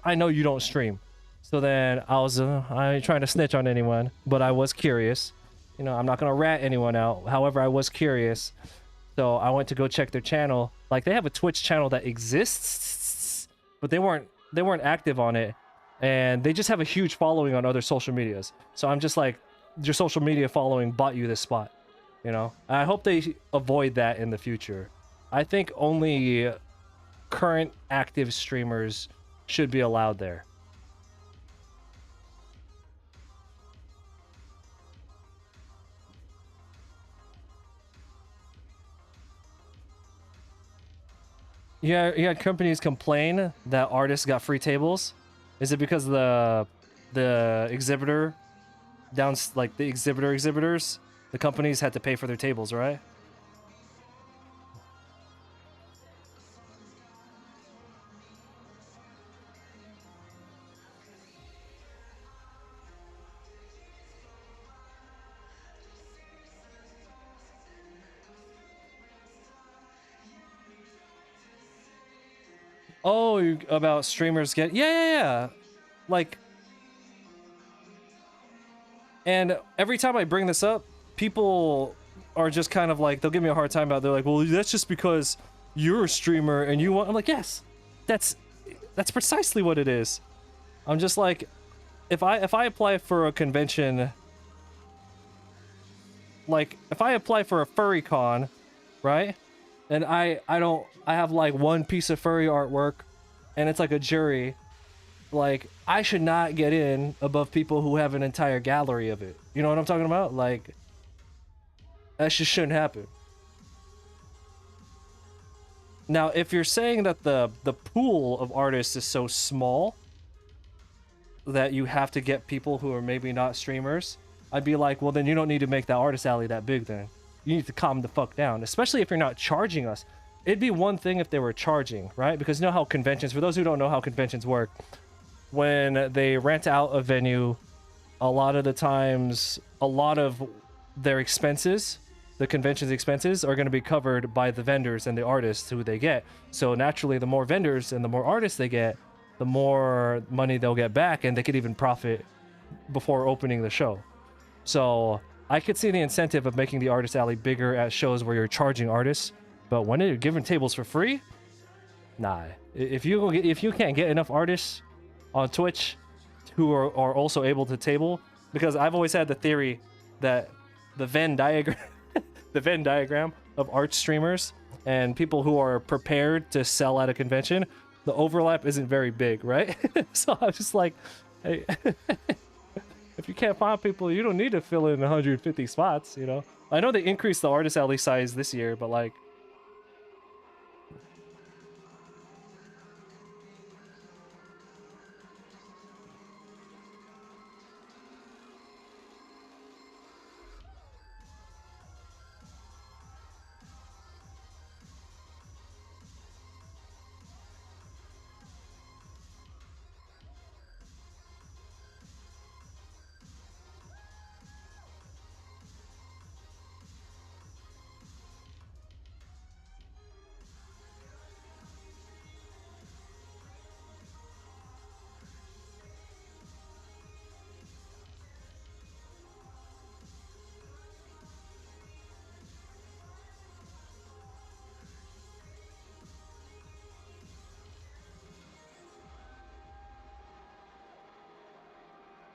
I know you don't stream. So then I ain't trying to snitch on anyone, but I was curious. You know, I'm not gonna rat anyone out. However, I was curious, so I went to go check their channel. Like, they have a Twitch channel that exists, but they weren't active on it. And they just have a huge following on other social medias. So I'm just like, your social media following bought you this spot, you know? And I hope they avoid that in the future. I think only current active streamers should be allowed there. Yeah, you had companies complain that artists got free tables. Is it because the exhibitor like the exhibitors, the companies had to pay for their tables, right? Oh, about streamers get yeah. Like, and every time I bring this up, people are just kind of like, they'll give me a hard time about it. They're like, well, that's just because you're a streamer and you want. I'm like, yes, that's precisely what it is. I'm just like, if I apply for a convention, like if I apply for a furry con, right? And I have like one piece of furry artwork and it's like a jury, like I should not get in above people who have an entire gallery of it. You know what I'm talking about? Like that just shouldn't happen. Now, if you're saying that the pool of artists is so small that you have to get people who are maybe not streamers, I'd be like, well, then you don't need to make that artist alley that big then. You need to calm the fuck down, especially if you're not charging us. It'd be one thing if they were charging, right? Because you know how conventions, for those who don't know how conventions work, when they rent out a venue, a lot of the times, a lot of their expenses, the convention's expenses, are going to be covered by the vendors and the artists who they get. So naturally, the more vendors and the more artists they get, the more money they'll get back, and they could even profit before opening the show. So I could see the incentive of making the artist alley bigger at shows where you're charging artists, but when you're giving tables for free, nah. If you can't get enough artists on Twitch who are also able to table, because I've always had the theory that the Venn diagram the Venn diagram of art streamers and people who are prepared to sell at a convention, the overlap isn't very big, right? So I'm just like, hey, if you can't find people, you don't need to fill in 150 spots, you know? I know they increased the artist alley size this year, but like,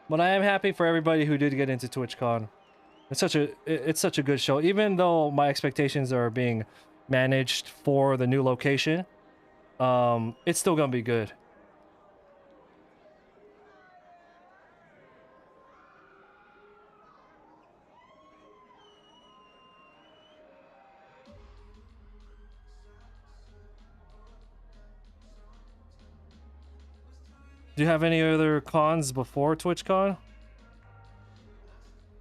but I am happy for everybody who did get into TwitchCon. It's such a good show, even though my expectations are being managed for the new location. It's still gonna be good. Do you have any other cons before TwitchCon?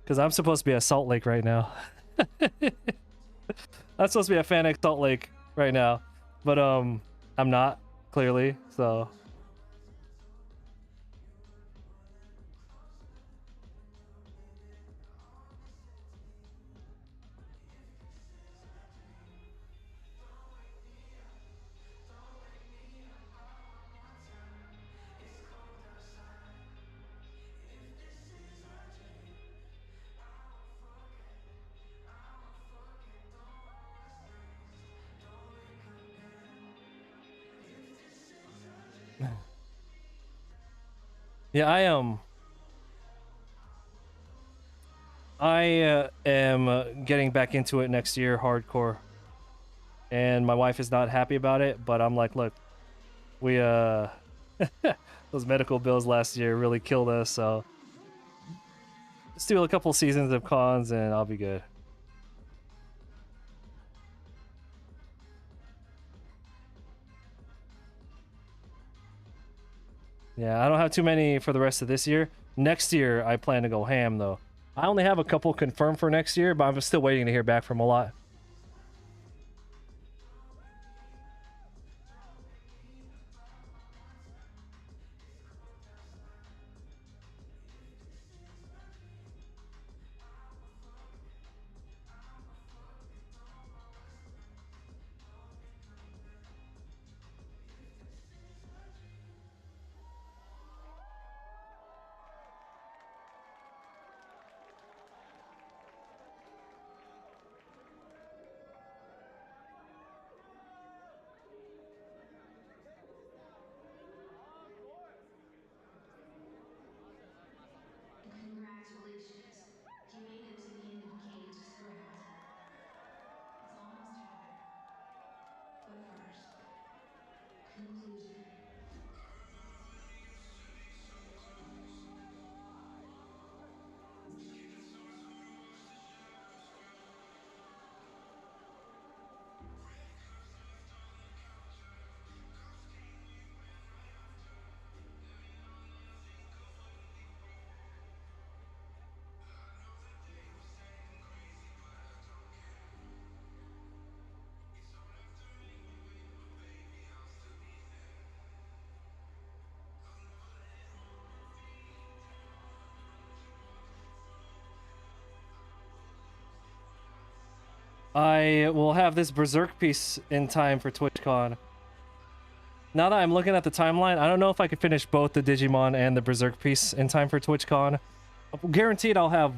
Because I'm supposed to be at Salt Lake right now. I'm supposed to be at FanX Salt Lake right now, but I'm not, clearly. So yeah, I am getting back into it next year, hardcore, and my wife is not happy about it. But I'm like, look, we those medical bills last year really killed us. So let's do a couple seasons of cons, and I'll be good. Yeah, I don't have too many for the rest of this year. Next year, I plan to go ham, though. I only have a couple confirmed for next year, but I'm still waiting to hear back from a lot. I will have this Berserk piece in time for TwitchCon. Now that I'm looking at the timeline, I don't know if I could finish both the Digimon and the Berserk piece in time for TwitchCon. Guaranteed I'll have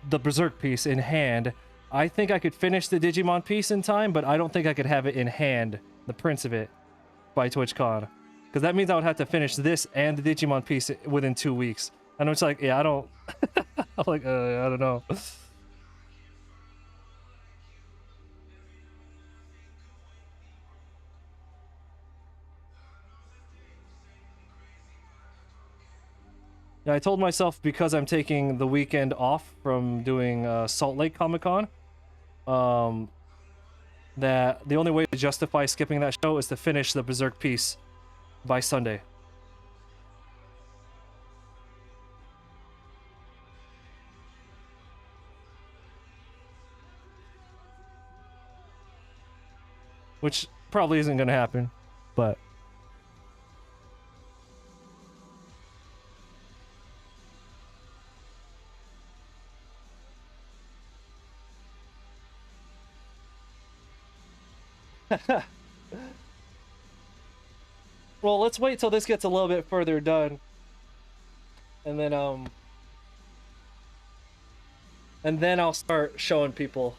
the Berserk piece in hand. I think I could finish the Digimon piece in time, but I don't think I could have it in hand, the prints of it, by TwitchCon. Because that means I would have to finish this and the Digimon piece within 2 weeks. And it's like, yeah, I don't... I'm like, I don't know. Yeah, I told myself because I'm taking the weekend off from doing Salt Lake Comic-Con, that the only way to justify skipping that show is to finish the Berserk piece by Sunday. Which probably isn't going to happen, but... Well, let's wait till this gets a little bit further done. And then I'll start showing people.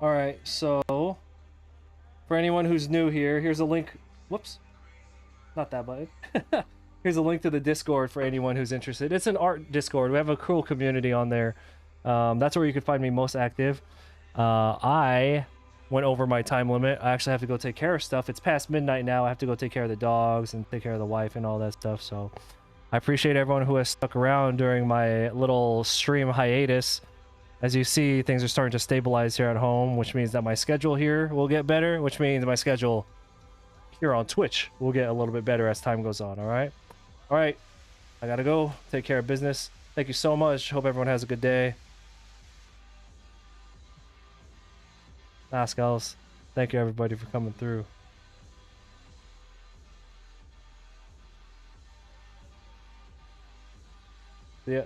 All right, so for anyone who's new here, here's a link. Whoops, not that button. Here's a link to the Discord for anyone who's interested. It's an art Discord. We have a cool community on there. That's where you can find me most active. I went over my time limit. I actually have to go take care of stuff. It's past midnight now. I have to go take care of the dogs and take care of the wife and all that stuff. So I appreciate everyone who has stuck around during my little stream hiatus. As you see, things are starting to stabilize here at home, which means that my schedule here will get better, which means my schedule here on Twitch will get a little bit better as time goes on, all right? All right, I gotta go take care of business. Thank you so much. Hope everyone has a good day. Nascals, thank you everybody for coming through. See ya.